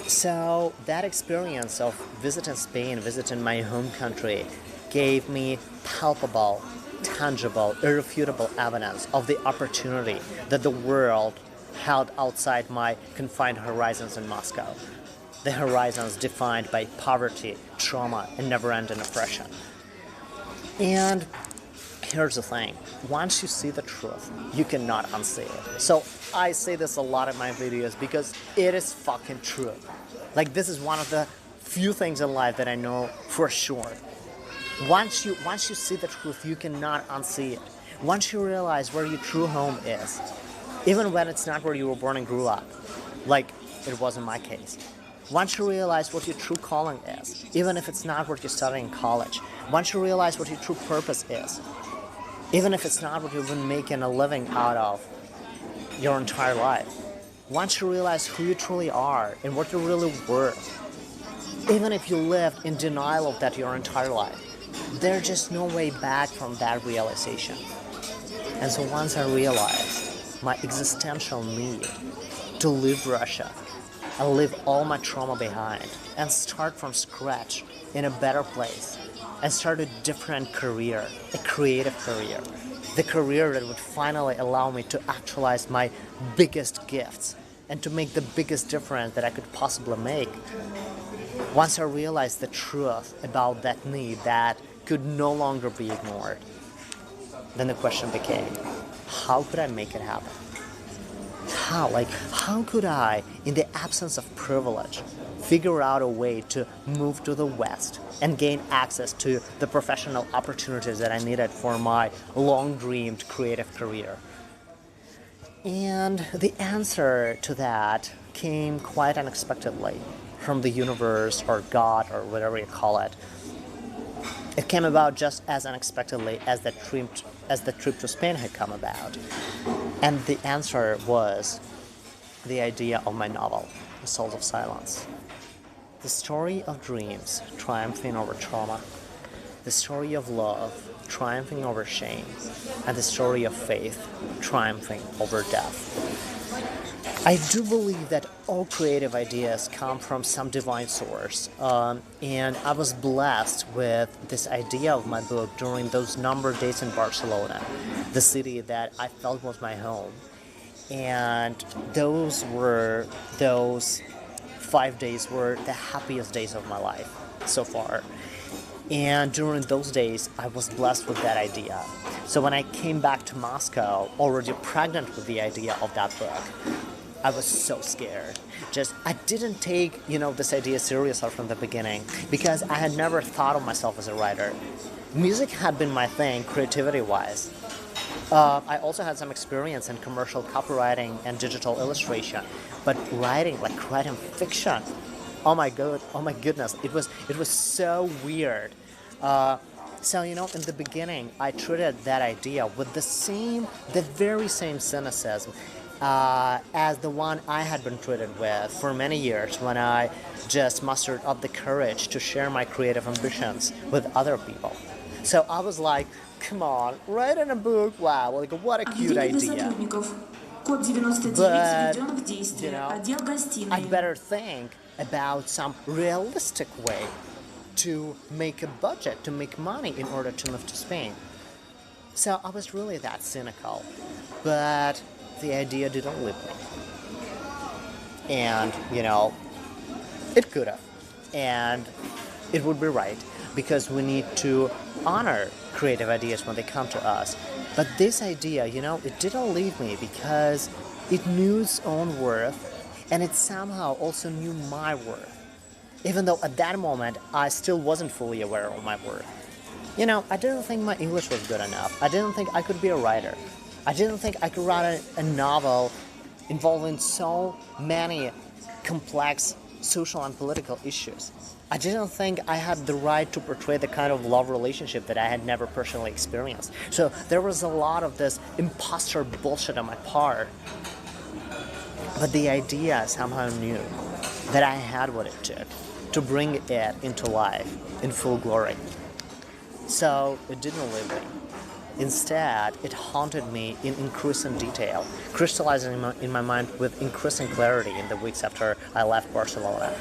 So that experience of visiting Spain, visiting my home country, gave me palpable, tangible, irrefutable evidence of the opportunity that the world held outside my confined horizons in Moscow. The horizons defined by poverty, trauma, and never-ending oppression. And here's the thing. Once you see the truth, you cannot unsee it. So I say this a lot in my videos because it is fucking true. Like, this is one of the few things in life that I know for sure. Once you see the truth, you cannot unsee it. Once you realize where your true home is, even when it's not where you were born and grew up, like it was in my case. Once you realize what your true calling is, even if it's not what you're studying in college. Once you realize what your true purpose is, even if it's not what you've been making a living out of your entire life. Once you realize who you truly are and what you're really worth, even if you lived in denial of that your entire life, there's just no way back from that realization. And so once I realized my existential need to leave Russia and leave all my trauma behind and start from scratch in a better place and start a different career, a creative career, the career that would finally allow me to actualize my biggest gifts and to make the biggest difference that I could possibly make. Once I realized the truth about that need that could no longer be ignored, then the question became, how could I make it happen? How could I, in the absence of privilege, figure out a way to move to the West and gain access to the professional opportunities that I needed for my long-dreamed creative career? And the answer to that came quite unexpectedly from the universe or God or whatever you call it. It came about just as unexpectedly as the trip to Spain had come about. And the answer was the idea of my novel, The Souls of Silence. The story of dreams triumphing over trauma, the story of love triumphing over shame, and the story of faith triumphing over death. I do believe that all creative ideas come from some divine source, and I was blessed with this idea of my book during those number of days in Barcelona, the city that I felt was my home. And those 5 days were the happiest days of my life so far. And during those days, I was blessed with that idea. So when I came back to Moscow, already pregnant with the idea of that book, I was so scared. I didn't take, this idea seriously from the beginning because I had never thought of myself as a writer. Music had been my thing, creativity-wise. I also had some experience in commercial copywriting and digital illustration, but writing fiction, oh my goodness, it was so weird. So in the beginning, I treated that idea with the very same cynicism as the one I had been treated with for many years when I just mustered up the courage to share my creative ambitions with other people. So I was like, come on, write in a book, wow, what a cute idea. But, I'd better think about some realistic way to make a budget, to make money in order to move to Spain. So I was really that cynical, but the idea didn't leave me. And, it could have. And it would be right, because we need to honor creative ideas when they come to us. But this idea, it didn't leave me because it knew its own worth, and it somehow also knew my worth. Even though at that moment, I still wasn't fully aware of my worth. I didn't think my English was good enough. I didn't think I could be a writer. I didn't think I could write a novel involving so many complex social and political issues. I didn't think I had the right to portray the kind of love relationship that I had never personally experienced. So there was a lot of this imposter bullshit on my part. But the idea somehow knew that I had what it took to bring it into life in full glory. So it didn't leave me. Instead, it haunted me in increasing detail, crystallizing in my mind with increasing clarity in the weeks after I left Barcelona.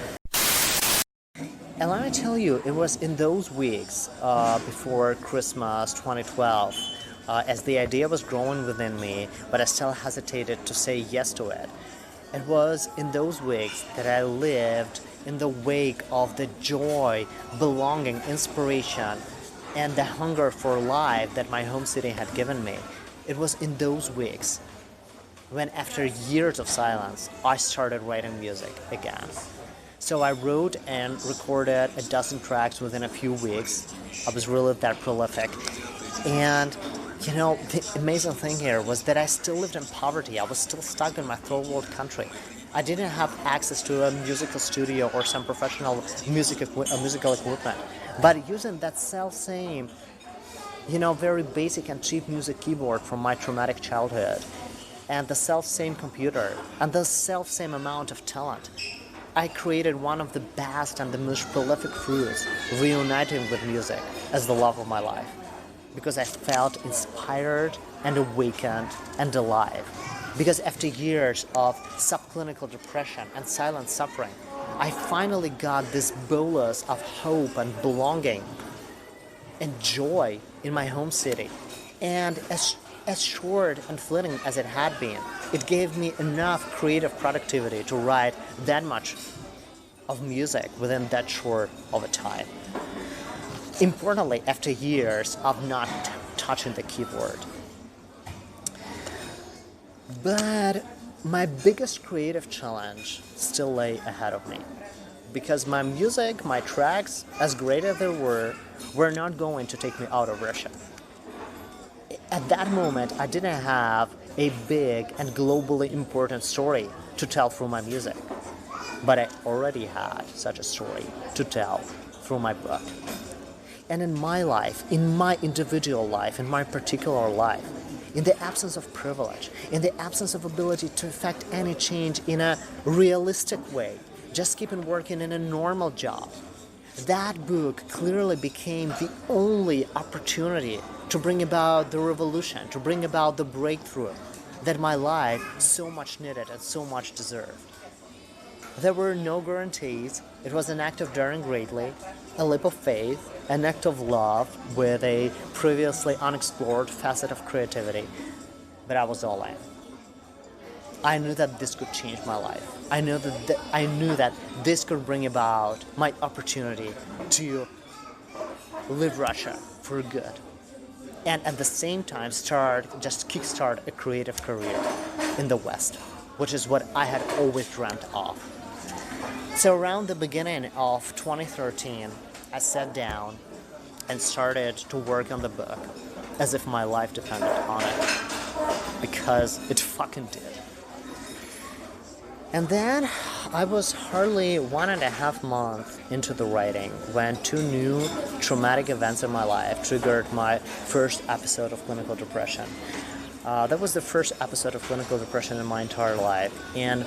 And let me tell you, it was in those weeks before Christmas 2012, as the idea was growing within me, but I still hesitated to say yes to it. It was in those weeks that I lived in the wake of the joy, belonging, inspiration, and the hunger for life that my home city had given me. It was in those weeks when, after years of silence, I started writing music again. So I wrote and recorded a dozen tracks within a few weeks. I was really that prolific. And the amazing thing here was that I still lived in poverty. I was still stuck in my third world country. I didn't have access to a musical studio or some professional musical equipment. But using that self-same, very basic and cheap music keyboard from my traumatic childhood, and the self-same computer, and the self-same amount of talent, I created one of the best and the most prolific fruits, reuniting with music as the love of my life. Because I felt inspired and awakened and alive. Because after years of subclinical depression and silent suffering, I finally got this bolus of hope and belonging and joy in my home city. And as short and fleeting as it had been, it gave me enough creative productivity to write that much of music within that short of a time. Importantly, after years of not touching the keyboard. But my biggest creative challenge still lay ahead of me. Because my music, my tracks, as great as they were not going to take me out of Russia. At that moment, I didn't have a big and globally important story to tell through my music. But I already had such a story to tell through my book. And in my life, in my individual life, in my particular life, in the absence of privilege, in the absence of ability to effect any change in a realistic way, just keeping working in a normal job, that book clearly became the only opportunity to bring about the revolution, to bring about the breakthrough that my life so much needed and so much deserved. There were no guarantees. It was an act of daring greatly, a leap of faith, an act of love with a previously unexplored facet of creativity. But I was all in. I knew that this could change my life. I knew that this could bring about my opportunity to leave Russia for good. And at the same time kickstart a creative career in the West, which is what I had always dreamt of. So around the beginning of 2013, I sat down and started to work on the book as if my life depended on it. Because it fucking did. And then I was hardly 1.5 months into the writing when 2 new traumatic events in my life triggered my first episode of clinical depression. That was the first episode of clinical depression in my entire life. And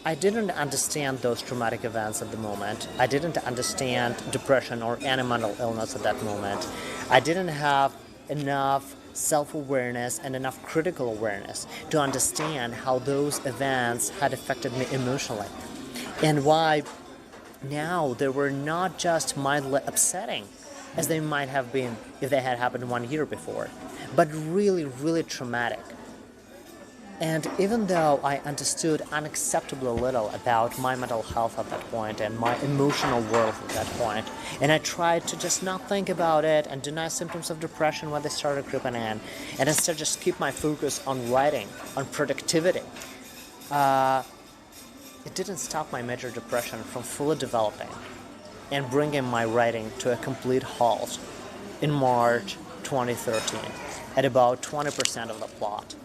I didn't understand those traumatic events at the moment. I didn't understand depression or any mental illness at that moment. I didn't have enough self-awareness and enough critical awareness to understand how those events had affected me emotionally. And why now they were not just mildly upsetting, as they might have been if they had happened 1 year before, but really, really traumatic. And even though I understood unacceptably little about my mental health at that point and my emotional world at that point, and I tried to just not think about it and deny symptoms of depression when they started creeping in, and instead just keep my focus on writing, on productivity, it didn't stop my major depression from fully developing and bringing my writing to a complete halt in March 2013 at about 20% of the plot.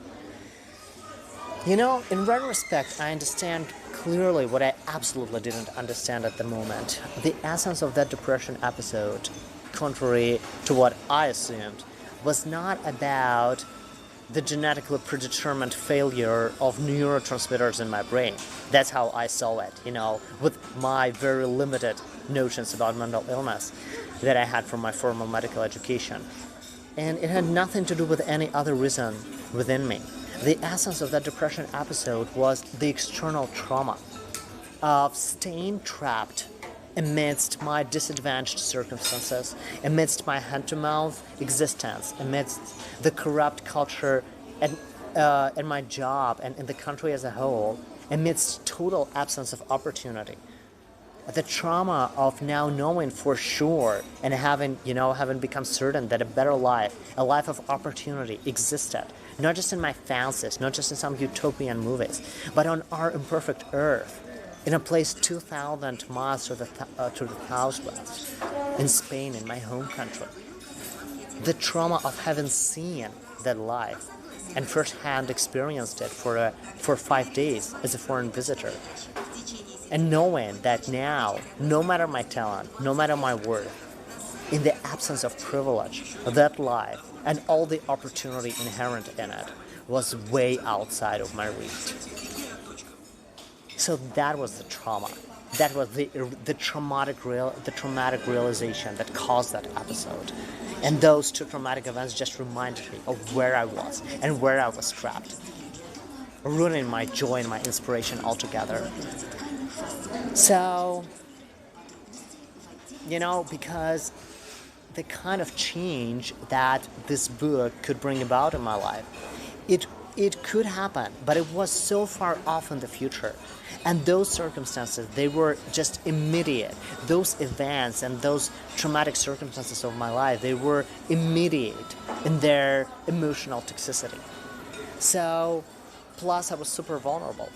In retrospect, I understand clearly what I absolutely didn't understand at the moment. The essence of that depression episode, contrary to what I assumed, was not about the genetically predetermined failure of neurotransmitters in my brain. That's how I saw it, with my very limited notions about mental illness that I had from my formal medical education. And it had nothing to do with any other reason within me. The essence of that depression episode was the external trauma of staying trapped amidst my disadvantaged circumstances, amidst my hand-to-mouth existence, amidst the corrupt culture in my job and in the country as a whole, amidst total absence of opportunity. The trauma of now knowing for sure and having become certain that a better life, a life of opportunity existed, not just in my fancies, not just in some utopian movies, but on our imperfect earth, in a place 2,000 miles to the southwest, in Spain, in my home country. The trauma of having seen that life and firsthand experienced it for 5 days as a foreign visitor. And knowing that now, no matter my talent, no matter my worth, in the absence of privilege, that life and all the opportunity inherent in it was way outside of my reach. So that was the trauma. That was the traumatic realization that caused that episode. And those two traumatic events just reminded me of where I was and where I was trapped, ruining my joy and my inspiration altogether. So, because the kind of change that this book could bring about in my life, it could happen, but it was so far off in the future. And those circumstances, they were just immediate. Those events and those traumatic circumstances of my life, they were immediate in their emotional toxicity. So, plus I was super vulnerable.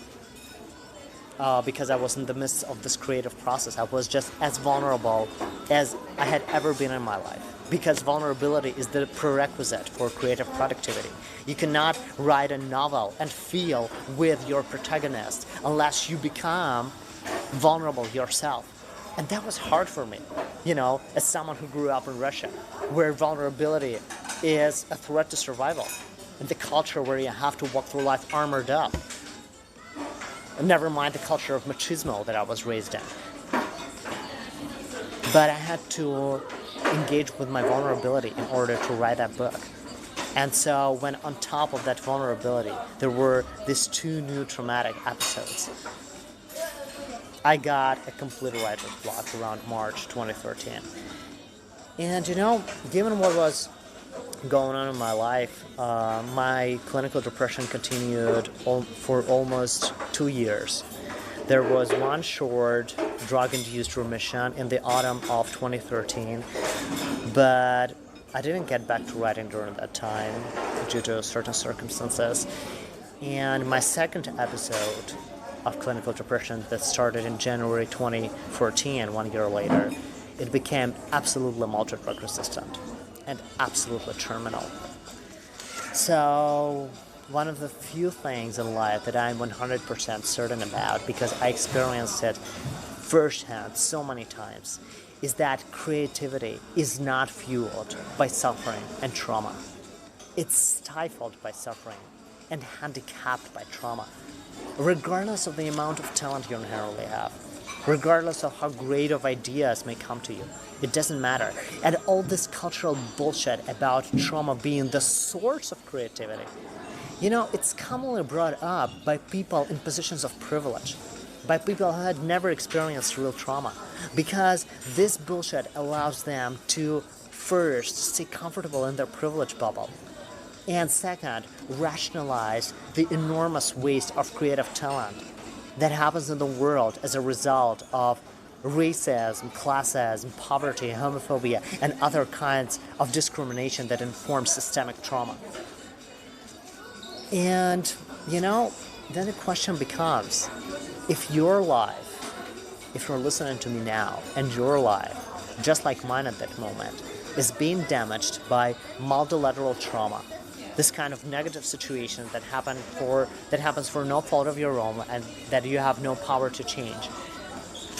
Because I was in the midst of this creative process. I was just as vulnerable as I had ever been in my life. Because vulnerability is the prerequisite for creative productivity. You cannot write a novel and feel with your protagonist unless you become vulnerable yourself. And that was hard for me, as someone who grew up in Russia, where vulnerability is a threat to survival. In the culture where you have to walk through life armored up. Never mind the culture of machismo that I was raised in. But I had to engage with my vulnerability in order to write that book. And so when on top of that vulnerability, there were these two new traumatic episodes, I got a complete writer's block around March 2013. And given what was going on in my life, my clinical depression continued for almost 2 years. There was one short drug-induced remission in the autumn of 2013, but I didn't get back to writing during that time due to certain circumstances. And my second episode of clinical depression that started in January 2014, 1 year later, it became absolutely multi-drug resistant and absolutely terminal. So one of the few things in life that I'm 100% certain about, because I experienced it firsthand so many times, is that creativity is not fueled by suffering and trauma. It's stifled by suffering and handicapped by trauma, regardless of the amount of talent you inherently have, regardless of how great of ideas may come to you. It doesn't matter. And all this cultural bullshit about trauma being the source of creativity, it's commonly brought up by people in positions of privilege, by people who had never experienced real trauma, because this bullshit allows them to, first, stay comfortable in their privilege bubble, and second, rationalize the enormous waste of creative talent that happens in the world as a result of racism, classism, poverty, homophobia, and other kinds of discrimination that inform systemic trauma. And, then the question becomes, if your life, if you're listening to me now, and your life, just like mine at that moment, is being damaged by multilateral trauma, this kind of negative situation that happens for no fault of your own and that you have no power to change,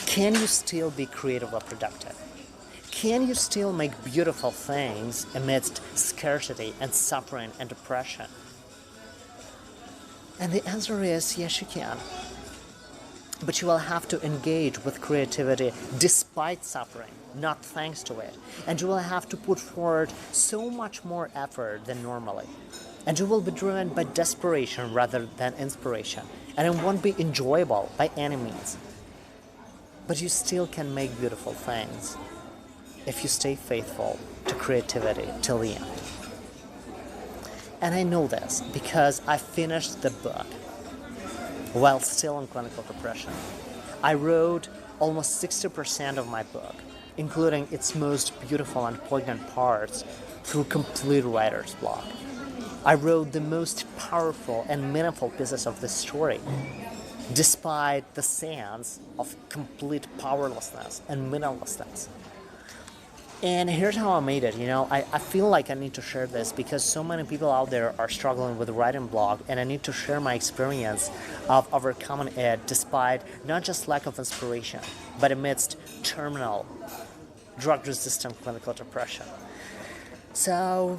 can you still be creatively productive? Can you still make beautiful things amidst scarcity and suffering and depression? And the answer is yes, you can. But you will have to engage with creativity despite suffering, not thanks to it. And you will have to put forward so much more effort than normally. And you will be driven by desperation rather than inspiration. And it won't be enjoyable by any means. But you still can make beautiful things if you stay faithful to creativity till the end. And I know this because I finished the book while still in clinical depression. I wrote almost 60% of my book, including its most beautiful and poignant parts, through complete writer's block. I wrote the most powerful and meaningful pieces of the story, despite the sense of complete powerlessness and meaninglessness. And here's how I made it. I feel like I need to share this because so many people out there are struggling with writing block, and I need to share my experience of overcoming it despite not just lack of inspiration, but amidst terminal, drug-resistant clinical depression. So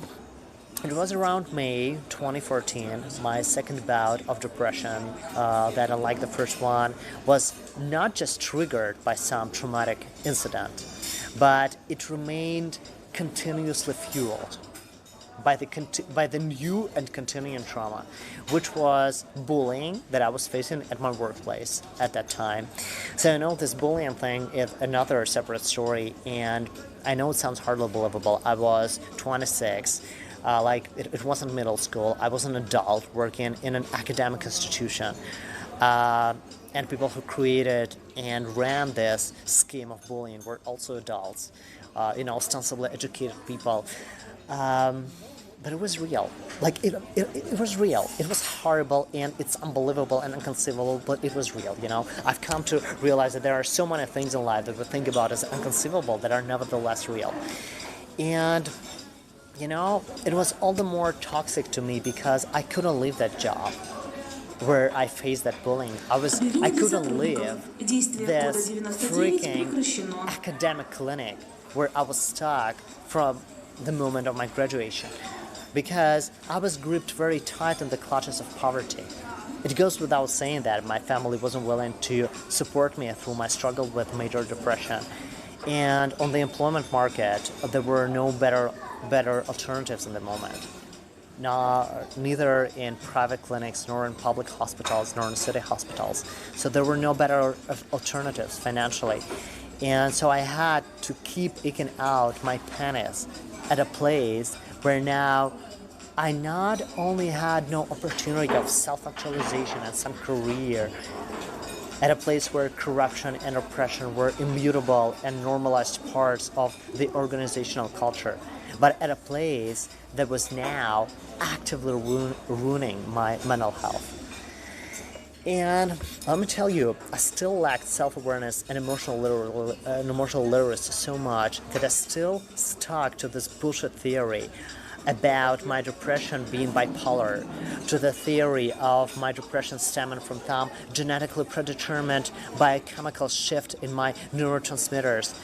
it was around May 2014, my second bout of depression, that, unlike the first one, was not just triggered by some traumatic incident, but it remained continuously fueled by the new and continuing trauma, which was bullying that I was facing at my workplace at that time. So I know this bullying thing is another separate story, and I know it sounds hardly believable. I was 26. It wasn't middle school. I was an adult working in an academic institution. And people who created and ran this scheme of bullying were also adults, ostensibly educated people. But it was real. It was real. It was horrible, and it's unbelievable and inconceivable, but it was real, I've come to realize that there are so many things in life that we think about as inconceivable that are nevertheless real. And it was all the more toxic to me because I couldn't leave that job where I faced that bullying. I couldn't leave this freaking academic clinic where I was stuck from the moment of my graduation because I was gripped very tight in the clutches of poverty. It goes without saying that my family wasn't willing to support me through my struggle with major depression. And on the employment market, there were no better alternatives in the moment. Neither in private clinics, nor in public hospitals, nor in city hospitals. So there were no better alternatives financially. And so I had to keep eking out my pennies at a place where now I not only had no opportunity of self-actualization and some career, at a place where corruption and oppression were immutable and normalized parts of the organizational culture, but at a place that was now actively ruining my mental health. And let me tell you, I still lacked self-awareness and emotional literacy so much that I still stuck to this bullshit theory about my depression being bipolar, to the theory of my depression stemming from some genetically predetermined biochemical shift in my neurotransmitters.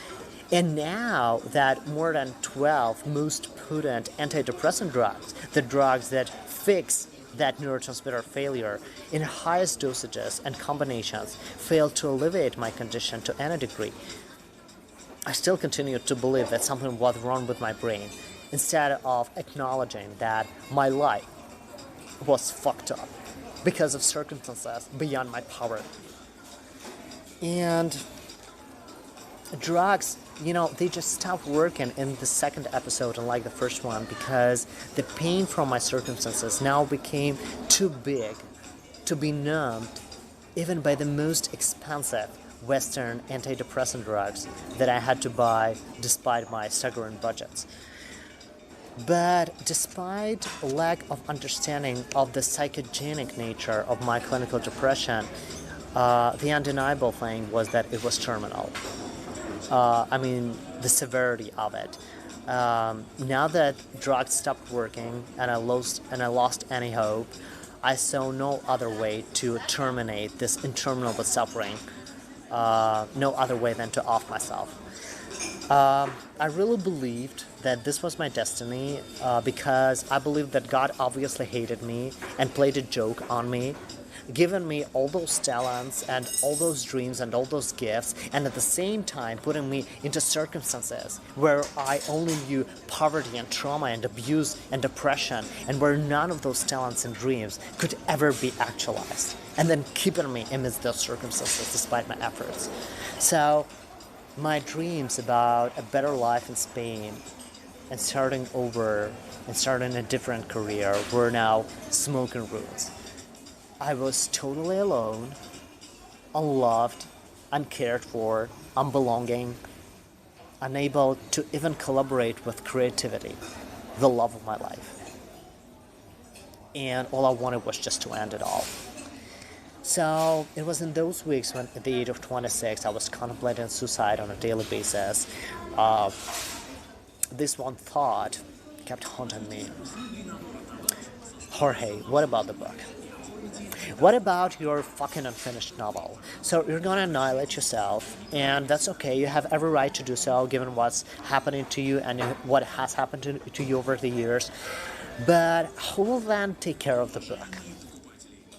And now that more than 12 most potent antidepressant drugs, the drugs that fix that neurotransmitter failure in highest dosages and combinations, fail to alleviate my condition to any degree, I still continue to believe that something was wrong with my brain, instead of acknowledging that my life was fucked up because of circumstances beyond my power. And drugs, they just stopped working in the second episode, unlike the first one, because the pain from my circumstances now became too big to be numbed even by the most expensive Western antidepressant drugs that I had to buy despite my staggering budgets. But despite lack of understanding of the psychogenic nature of my clinical depression, the undeniable thing was that it was terminal. The severity of it. Now that drugs stopped working and I lost any hope, I saw no other way to terminate this interminable suffering. No other way than to off myself. I really believed that this was my destiny because I believed that God obviously hated me and played a joke on me. given me all those talents and all those dreams and all those gifts, and at the same time putting me into circumstances where I only knew poverty and trauma and abuse and depression, and where none of those talents and dreams could ever be actualized, and then keeping me amidst those circumstances despite my efforts. So my dreams about a better life in Spain and starting over and starting a different career were now smoke and ruins. I was totally alone, unloved, uncared for, unbelonging, unable to even collaborate with creativity, the love of my life. And all I wanted was just to end it all. So it was in those weeks when, at the age of 26, I was contemplating suicide on a daily basis. This one thought kept haunting me. Jorge, what about the book? What about your fucking unfinished novel? So you're gonna annihilate yourself, and that's okay. You have every right to do so, given what's happening to you and what has happened to you over the years. But who will then take care of the book?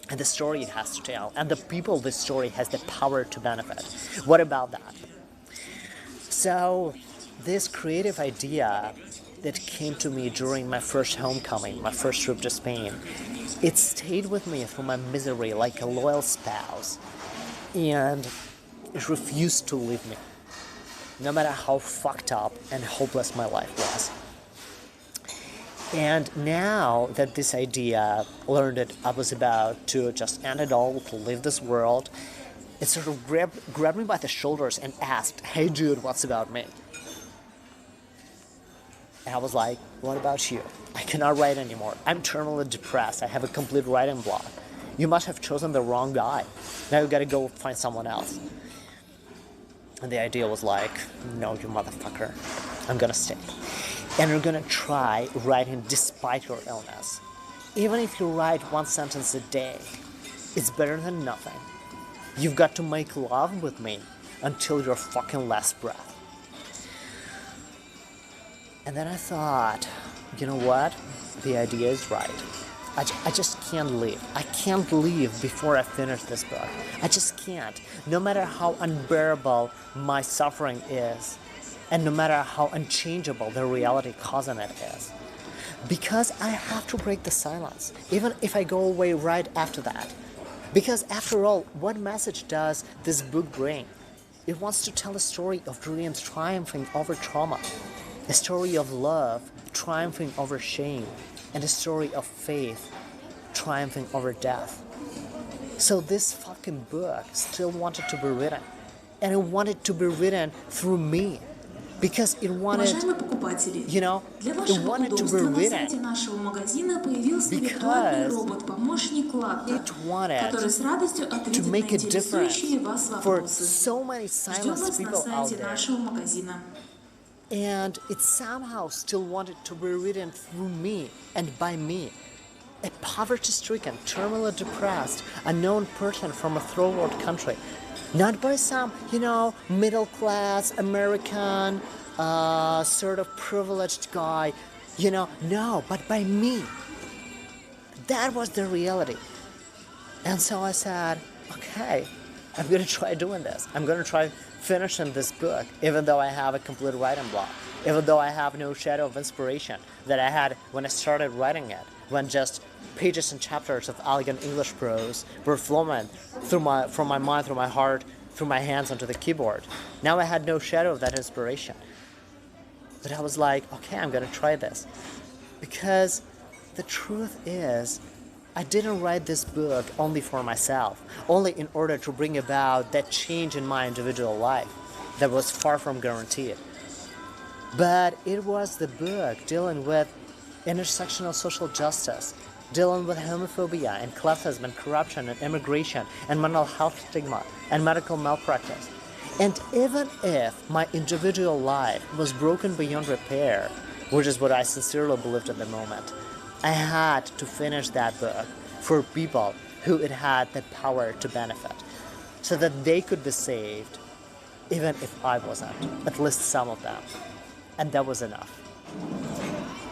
And the story it has to tell, and the people this story has the power to benefit. What about that? So this creative idea that came to me during my first homecoming, my first trip to Spain, it stayed with me through my misery like a loyal spouse, and it refused to leave me, no matter how fucked up and hopeless my life was. And now that this idea learned that I was about to just end it all, to leave this world, it sort of grabbed me by the shoulders and asked, "Hey dude, what's about me?" And I was like, "What about you? I cannot write anymore. I'm terminally depressed. I have a complete writing block. You must have chosen the wrong guy. Now you gotta go find someone else." And the idea was like, "No, you motherfucker. I'm gonna stay. And you're gonna try writing despite your illness. Even if you write one sentence a day, it's better than nothing. You've got to make love with me until your fucking last breath." And then I thought, you know what? The idea is right. I just can't leave. I can't leave before I finish this book. I just can't. No matter how unbearable my suffering is, and no matter how unchangeable the reality causing it is. Because I have to break the silence, even if I go away right after that. Because after all, what message does this book bring? It wants to tell a story of dreams triumphing over trauma, a story of love triumphing over shame, and a story of faith triumphing over death. So this fucking book still wanted to be written, and it wanted to be written through me. Because it wanted, you know, it wanted to be written because it wanted to make a difference for so many silent people out there. And it somehow still wanted to be written through me and by me. A poverty-stricken, terminally depressed, unknown person from a third world country. Not by some, middle-class American, sort of privileged guy, no, but by me. That was the reality. And so I said, okay, I'm going to try doing this. I'm going to try finishing this book, even though I have a complete writing block, even though I have no shadow of inspiration that I had when I started writing it, when just pages and chapters of elegant English prose were flowing from my mind, through my heart, through my hands onto the keyboard. Now I had no shadow of that inspiration. But I was like, okay, I'm going to try this. Because the truth is, I didn't write this book only for myself, only in order to bring about that change in my individual life that was far from guaranteed. But it was the book dealing with intersectional social justice, dealing with homophobia and classism and corruption and immigration and mental health stigma and medical malpractice. And even if my individual life was broken beyond repair, which is what I sincerely believed at the moment, I had to finish that book for people who it had the power to benefit, so that they could be saved, even if I wasn't, at least some of them. And that was enough.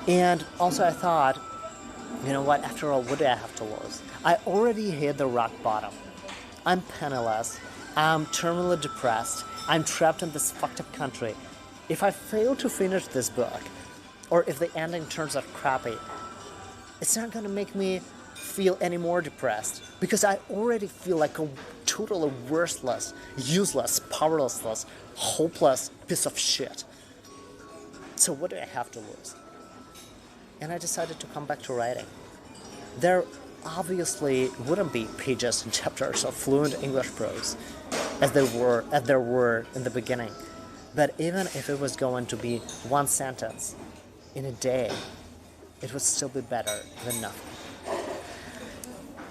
And also I thought, You know what? After all, what do I have to lose? I already hit the rock bottom. I'm penniless. I'm terminally depressed. I'm trapped in this fucked up country. If I fail to finish this book, or if the ending turns out crappy, it's not gonna make me feel any more depressed because I already feel like a totally worthless, useless, powerless, hopeless piece of shit. So what do I have to lose? And I decided to come back to writing. There obviously wouldn't be pages and chapters of fluent English prose as there were in the beginning. But even if it was going to be one sentence in a day, it would still be better than nothing.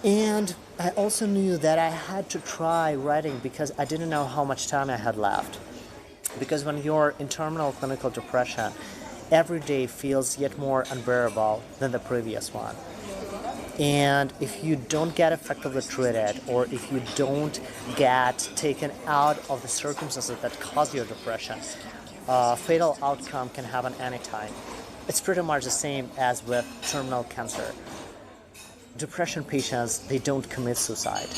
And I also knew that I had to try writing because I didn't know how much time I had left. Because when you're in terminal clinical depression, every day feels yet more unbearable than the previous one. And if you don't get effectively treated, or if you don't get taken out of the circumstances that cause your depression, a fatal outcome can happen anytime. It's pretty much the same as with terminal cancer. Depression patients, they don't commit suicide.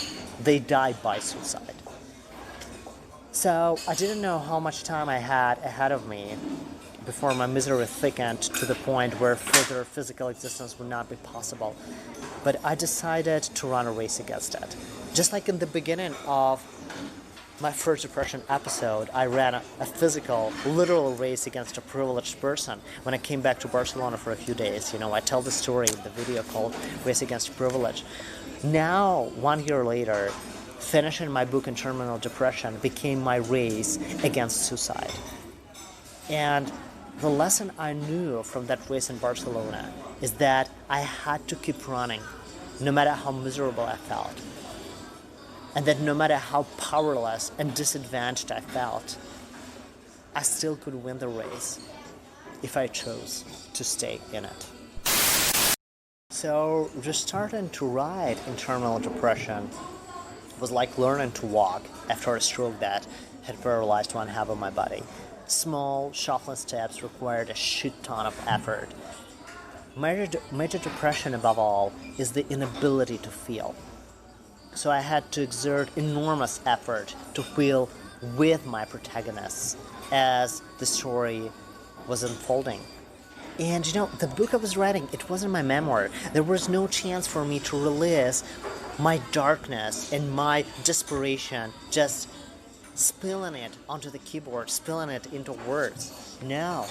They die by suicide. So I didn't know how much time I had ahead of me before my misery thickened to the point where further physical existence would not be possible. But I decided to run a race against it. Just like in the beginning of my first depression episode, I ran a physical, literal race against a privileged person when I came back to Barcelona for a few days. I tell the story in the video called Race Against Privilege. Now, 1 year later, finishing my book in terminal depression became my race against suicide. And the lesson I knew from that race in Barcelona is that I had to keep running, no matter how miserable I felt. And that no matter how powerless and disadvantaged I felt, I still could win the race if I chose to stay in it. So just starting to write in terminal depression was like learning to walk after a stroke that had paralyzed one half of my body. Small, shuffling steps required a shit ton of effort. Major depression, above all, is the inability to feel. So I had to exert enormous effort to feel with my protagonists as the story was unfolding. And the book I was writing, it wasn't my memoir. There was no chance for me to release my darkness and my desperation, just spilling it onto the keyboard, spilling it into words. No.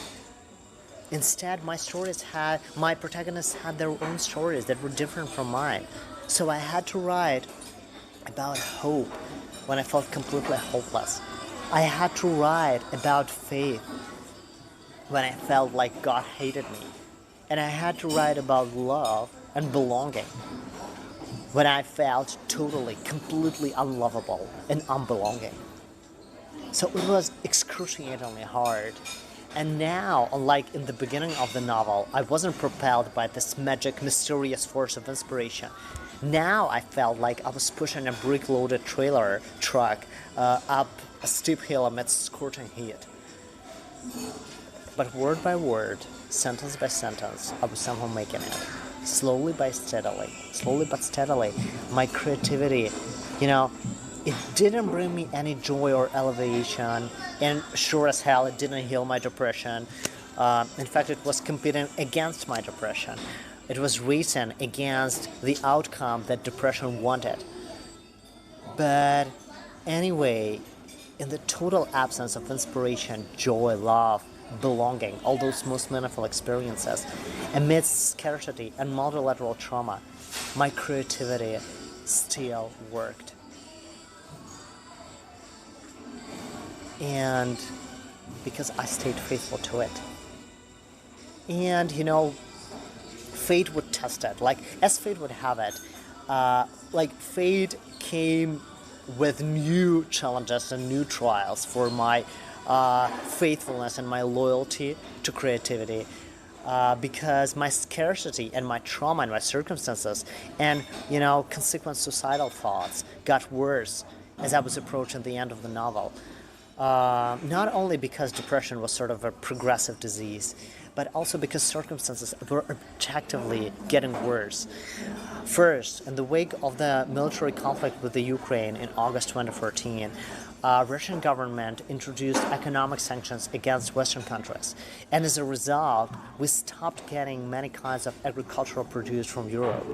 Instead, my protagonists had their own stories that were different from mine. So I had to write about hope when I felt completely hopeless. I had to write about faith when I felt like God hated me. And I had to write about love and belonging when I felt totally, completely unlovable and unbelonging. So it was excruciatingly hard. And now, unlike in the beginning of the novel, I wasn't propelled by this magic, mysterious force of inspiration. Now I felt like I was pushing a brick-loaded trailer truck up a steep hill amidst scorching heat. But word by word, sentence by sentence, I was somehow making it. Slowly but steadily, my creativity, it didn't bring me any joy or elevation, and sure as hell it didn't heal my depression. In fact, it was competing against my depression. It was racing against the outcome that depression wanted. But anyway, in the total absence of inspiration, joy, love, belonging, all those most meaningful experiences, amidst scarcity and multilateral trauma, my creativity still worked. And because I stayed faithful to it. And, fate would test it. As fate would have it, fate came with new challenges and new trials for my faithfulness and my loyalty to creativity. Because my scarcity and my trauma and my circumstances and, consequent suicidal thoughts got worse as I was approaching the end of the novel. Not only because depression was sort of a progressive disease, but also because circumstances were objectively getting worse. First, in the wake of the military conflict with the Ukraine in August 2014, Russian government introduced economic sanctions against Western countries, and as a result, we stopped getting many kinds of agricultural produce from Europe.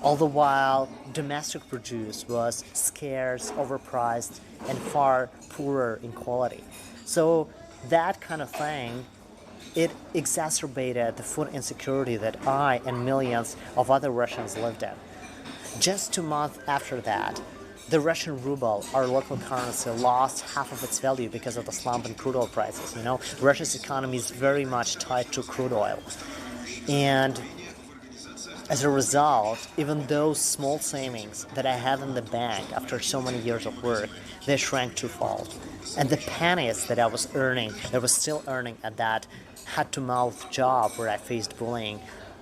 All the while, domestic produce was scarce, overpriced, and far poorer in quality. So that kind of thing, it exacerbated the food insecurity that I and millions of other Russians lived in. Just 2 months after that, the Russian ruble, our local currency, lost half of its value because of the slump in crude oil prices. Russia's economy is very much tied to crude oil. And as a result, even those small savings that I had in the bank after so many years of work, they shrank twofold. And the pennies that I was still earning at that hand-to-mouth job where I faced bullying,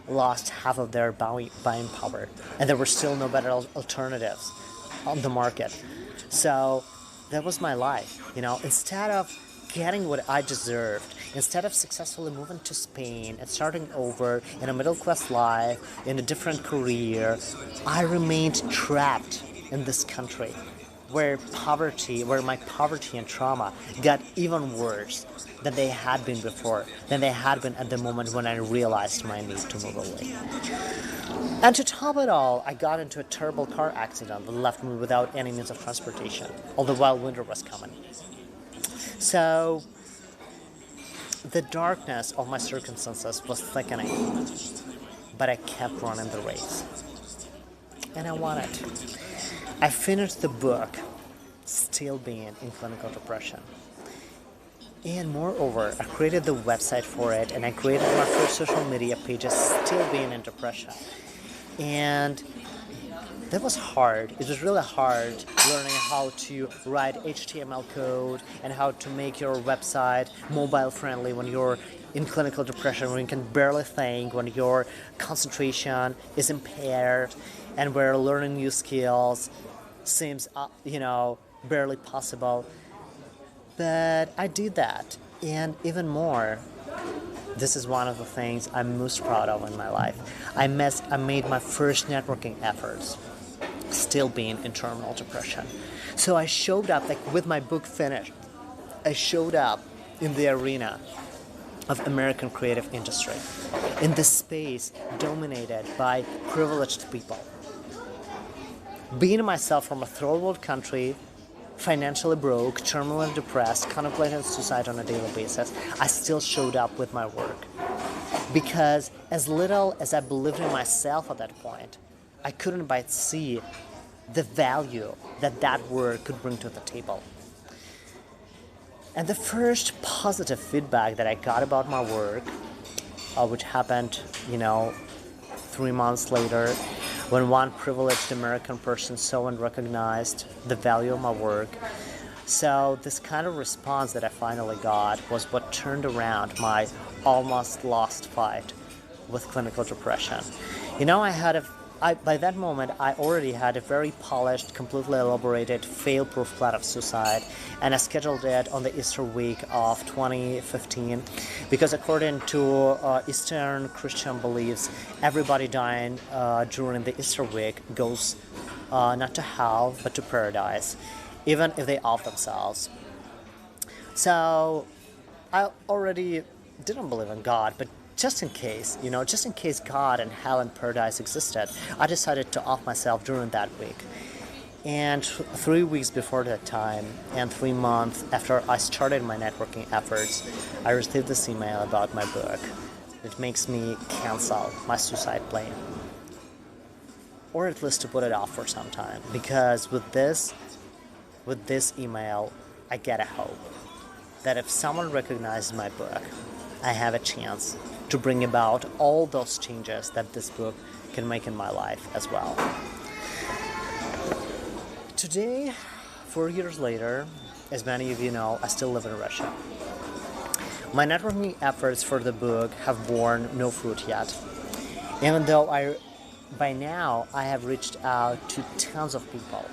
lost half of their buying power. And there were still no better alternatives on the market. So that was my life. Instead of getting what I deserved, instead of successfully moving to Spain and starting over in a middle-class life, in a different career, I remained trapped in this country where my poverty and trauma got even worse than they had been before, than they had been at the moment when I realized my need to move away. And to top it all, I got into a terrible car accident that left me without any means of transportation, all the while winter was coming. So the darkness of my circumstances was thickening, but I kept running the race. And I won it. I finished the book, Still Being in Clinical Depression. And moreover, I created the website for it, and I created my first social media pages, Still Being in Depression. And that was hard. It was really hard learning how to write HTML code and how to make your website mobile friendly when you're in clinical depression, when you can barely think, when your concentration is impaired, and where learning new skills seems, barely possible. But I did that, and even more, this is one of the things I'm most proud of in my life. I made my first networking efforts, still being in terminal depression. So I showed up, with my book finished, I showed up in the arena of American creative industry, in this space dominated by privileged people. Being myself from a third world country, financially broke, terminally depressed, contemplating suicide on a daily basis, I still showed up with my work. Because as little as I believed in myself at that point, I couldn't but see the value that work could bring to the table. And the first positive feedback that I got about my work, which happened, 3 months later, when one privileged American person saw and recognized the value of my work. So this kind of response that I finally got was what turned around my almost lost fight with clinical depression. By that moment, I already had a very polished, completely elaborated, fail-proof plan of suicide, and I scheduled it on the Easter week of 2015, because according to Eastern Christian beliefs, everybody dying during the Easter week goes not to hell, but to paradise, even if they off themselves. So I already didn't believe in God, but just in case God and hell and paradise existed, I decided to off myself during that week. And 3 weeks before that time, and 3 months after I started my networking efforts, I received this email about my book. It makes me cancel my suicide plan, or at least to put it off for some time. Because with this email, I get a hope that if someone recognizes my book, I have a chance to bring about all those changes that this book can make in my life as well. Today, 4 years later, as many of you know, I still live in Russia. My networking efforts for the book have borne no fruit yet, even though by now I have reached out to tons of people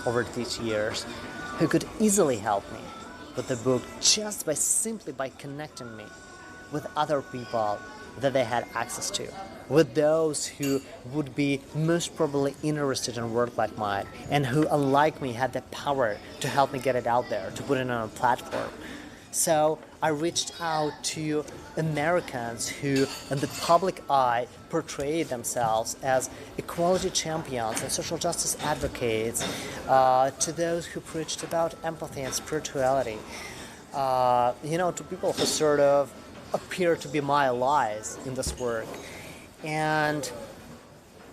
over these years who could easily help me, with the book just by simply by connecting me with other people that they had access to, with those who would be most probably interested in work like mine, and who, unlike me, had the power to help me get it out there, to put it on a platform. So I reached out to Americans who, in the public eye, portrayed themselves as equality champions and social justice advocates, to those who preached about empathy and spirituality, to people who sort of appear to be my allies in this work. And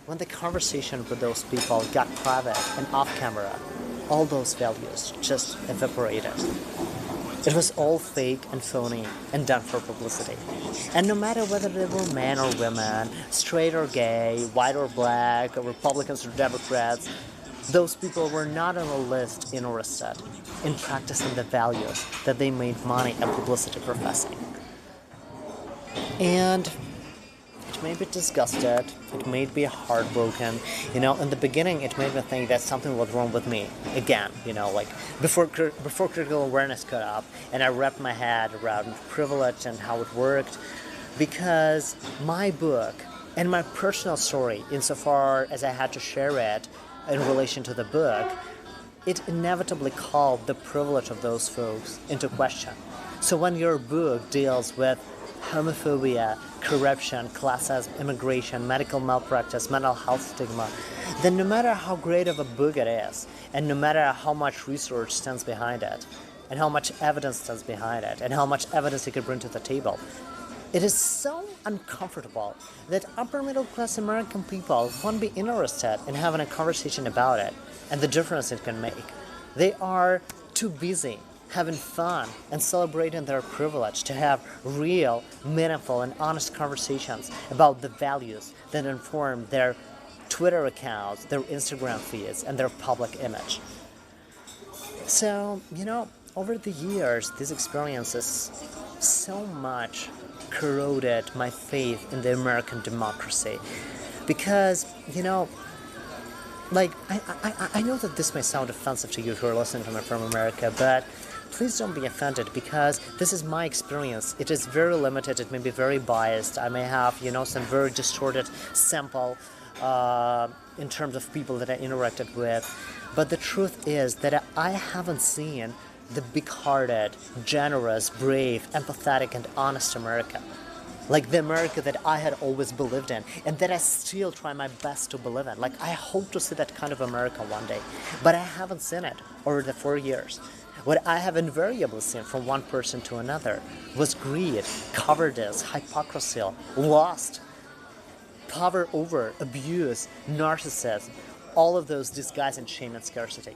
when the conversation with those people got private and off camera, all those values just evaporated. It was all fake and phony and done for publicity. And no matter whether they were men or women, straight or gay, white or black, or Republicans or Democrats, those people were not on the list interested in practicing the values that they made money and publicity professing. And it made me disgusted, it made me heartbroken. In the beginning it made me think that something was wrong with me. Again, before critical awareness caught up and I wrapped my head around privilege and how it worked, because my book and my personal story, insofar as I had to share it in relation to the book, it inevitably called the privilege of those folks into question. So when your book deals with homophobia, corruption, classism, immigration, medical malpractice, mental health stigma, then no matter how great of a book it is, and no matter how much research stands behind it, and how much evidence stands behind it, and how much evidence you could bring to the table, it is so uncomfortable that upper middle class American people won't be interested in having a conversation about it and the difference it can make. They are too busy having fun and celebrating their privilege to have real, meaningful, and honest conversations about the values that inform their Twitter accounts, their Instagram feeds, and their public image. So, over the years, these experiences so much corroded my faith in the American democracy. Because, I know that this may sound offensive to you who are listening to me from America, but please don't be offended, because this is my experience. It is very limited, it may be very biased, I may have, some very distorted sample in terms of people that I interacted with, but the truth is that I haven't seen the big-hearted, generous, brave, empathetic, and honest America. Like the America that I had always believed in, and that I still try my best to believe in. I hope to see that kind of America one day, but I haven't seen it over the 4 years. What I have invariably seen from one person to another was greed, cowardice, hypocrisy, lust, power over, abuse, narcissism, all of those disguising shame and scarcity.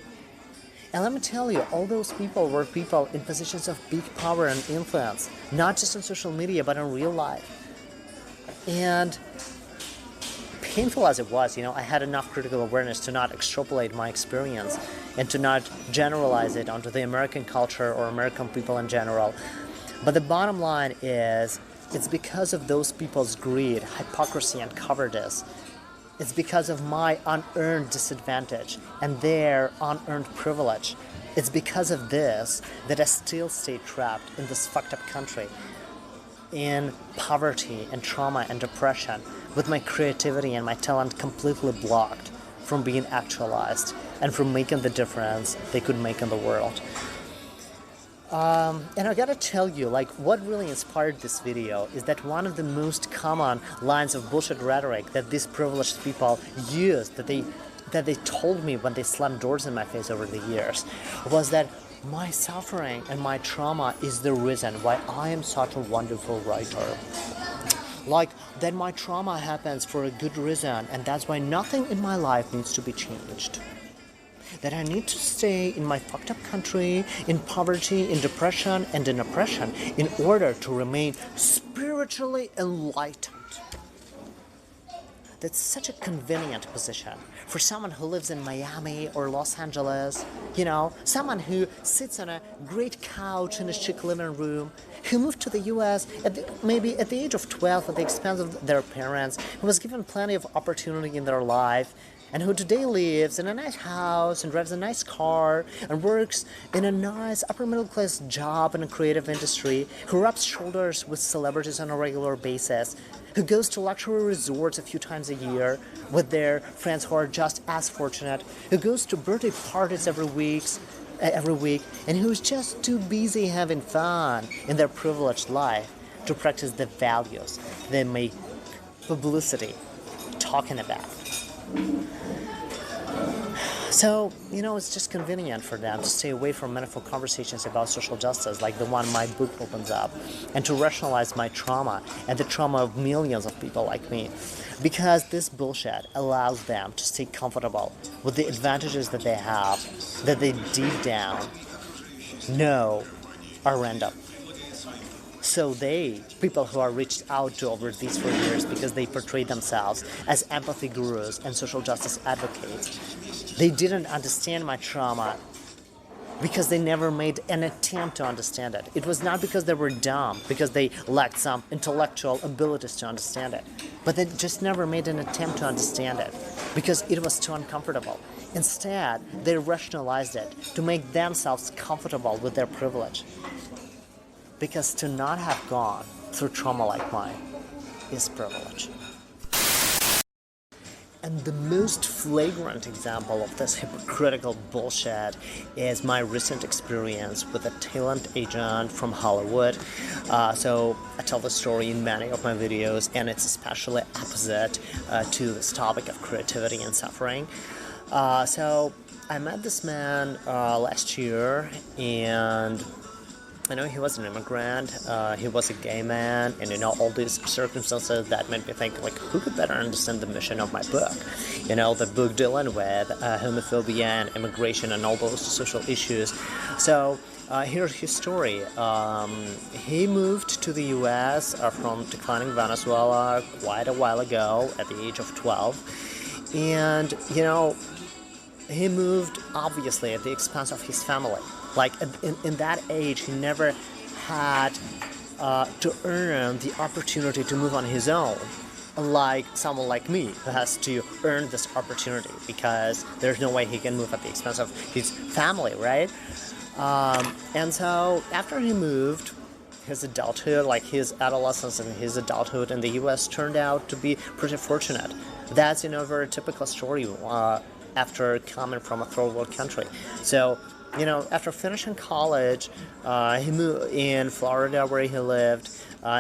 And let me tell you, all those people were people in positions of big power and influence, not just on social media, but in real life. And painful as it was, I had enough critical awareness to not extrapolate my experience and to not generalize it onto the American culture or American people in general. But the bottom line is, it's because of those people's greed, hypocrisy, and cowardice. It's because of my unearned disadvantage and their unearned privilege. It's because of this that I still stay trapped in this fucked up country, in poverty and trauma and depression, with my creativity and my talent completely blocked from being actualized and from making the difference they could make in the world. And I gotta tell you, what really inspired this video is that one of the most common lines of bullshit rhetoric that these privileged people use, that they told me when they slammed doors in my face over the years, was that my suffering and my trauma is the reason why I am such a wonderful writer. That my trauma happens for a good reason, and that's why nothing in my life needs to be changed. That I need to stay in my fucked up country, in poverty, in depression, and in oppression, in order to remain spiritually enlightened. That's such a convenient position for someone who lives in Miami or Los Angeles, someone who sits on a great couch in a chic living room, who moved to the US maybe at the age of 12 at the expense of their parents, who was given plenty of opportunity in their life, and who today lives in a nice house and drives a nice car and works in a nice upper middle class job in a creative industry, who rubs shoulders with celebrities on a regular basis, who goes to luxury resorts a few times a year with their friends who are just as fortunate, who goes to birthday parties every week, and who's just too busy having fun in their privileged life to practice the values they make publicity talking about. So, it's just convenient for them to stay away from meaningful conversations about social justice like the one my book opens up, and to rationalize my trauma and the trauma of millions of people like me. Because this bullshit allows them to stay comfortable with the advantages that they have, that they deep down know are random. So people who are reached out to over these 4 years because they portray themselves as empathy gurus and social justice advocates, they didn't understand my trauma because they never made an attempt to understand it. It was not because they were dumb, because they lacked some intellectual abilities to understand it, but they just never made an attempt to understand it because it was too uncomfortable. Instead, they rationalized it to make themselves comfortable with their privilege. Because to not have gone through trauma like mine is privilege. And the most flagrant example of this hypocritical bullshit is my recent experience with a talent agent from Hollywood. So I tell the story in many of my videos, and it's especially opposite to this topic of creativity and suffering. So I met this man last year, and I know he was an immigrant, he was a gay man, and all these circumstances that made me think, who could better understand the mission of my book? The book dealing with homophobia and immigration and all those social issues. So here's his story. He moved to the U.S. From declining Venezuela quite a while ago at the age of 12. And, he moved, obviously, at the expense of his family. In that age, he never had to earn the opportunity to move on his own, unlike someone like me who has to earn this opportunity because there's no way he can move at the expense of his family, right? And so after he moved, his adulthood, his adolescence and his adulthood in the U.S. turned out to be pretty fortunate. That's, a very typical story after coming from a third world country. So, after finishing college, he moved in Florida where he lived.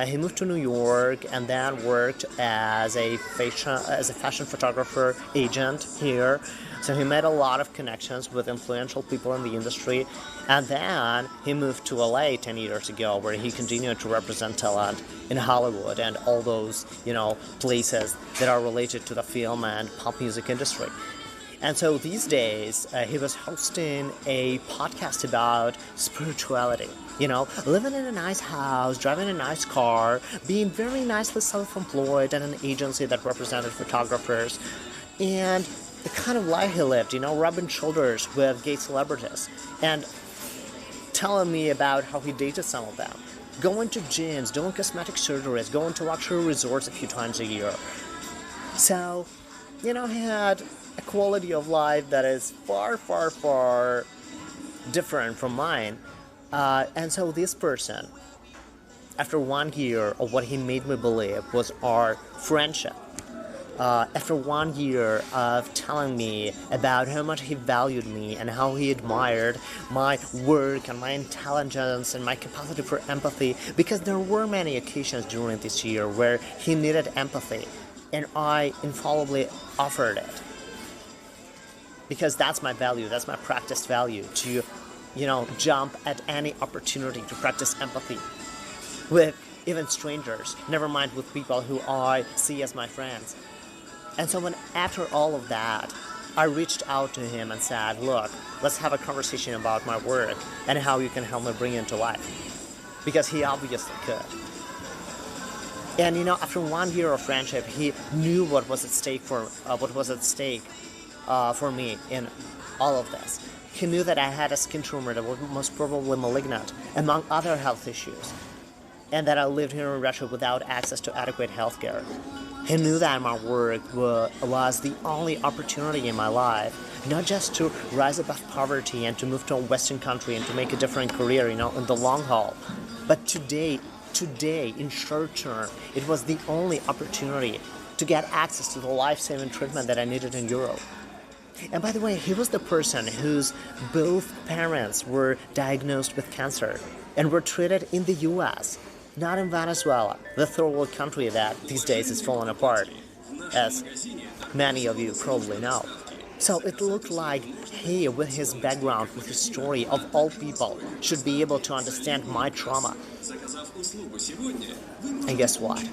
He moved to New York and then worked as a fashion photographer agent here. So he made a lot of connections with influential people in the industry. And then he moved to LA 10 years ago, where he continued to represent talent in Hollywood and all those, places that are related to the film and pop music industry. And so these days, he was hosting a podcast about spirituality. Living in a nice house, driving a nice car, being very nicely self-employed at an agency that represented photographers, and the kind of life he lived, rubbing shoulders with gay celebrities, and telling me about how he dated some of them, going to gyms, doing cosmetic surgeries, going to luxury resorts a few times a year. So, he had a quality of life that is far, far, far different from mine. And so this person, after 1 year of what he made me believe was our friendship, after 1 year of telling me about how much he valued me and how he admired my work and my intelligence and my capacity for empathy, because there were many occasions during this year where he needed empathy, and I infallibly offered it. Because that's my value, that's my practiced value, to, jump at any opportunity to practice empathy with even strangers, never mind with people who I see as my friends. And so after all of that, I reached out to him and said, look, let's have a conversation about my work and how you can help me bring it into life. Because he obviously could. And after 1 year of friendship, he knew what was at stake for me in all of this. He knew that I had a skin tumor that was most probably malignant, among other health issues. and that I lived here in Russia without access to adequate healthcare. He knew that my work was the only opportunity in my life, not just to rise above poverty and to move to a Western country and to make a different career, in the long haul. But today, in short term, it was the only opportunity to get access to the life-saving treatment that I needed in Europe. And by the way, he was the person whose both parents were diagnosed with cancer and were treated in the US, not in Venezuela, the third world country that these days is falling apart, as many of you probably know. So it looked like he, with his background, with his story of all people, should be able to understand my trauma. And guess what?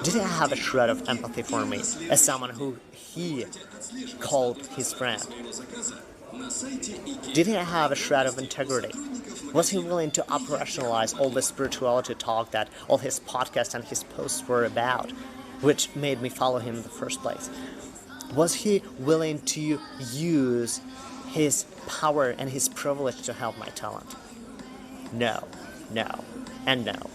Did he have a shred of empathy for me as someone who he called his friend? Did he have a shred of integrity? Was he willing to operationalize all the spirituality talk that all his podcasts and his posts were about, which made me follow him in the first place? Was he willing to use his power and his privilege to help my talent? No, and no.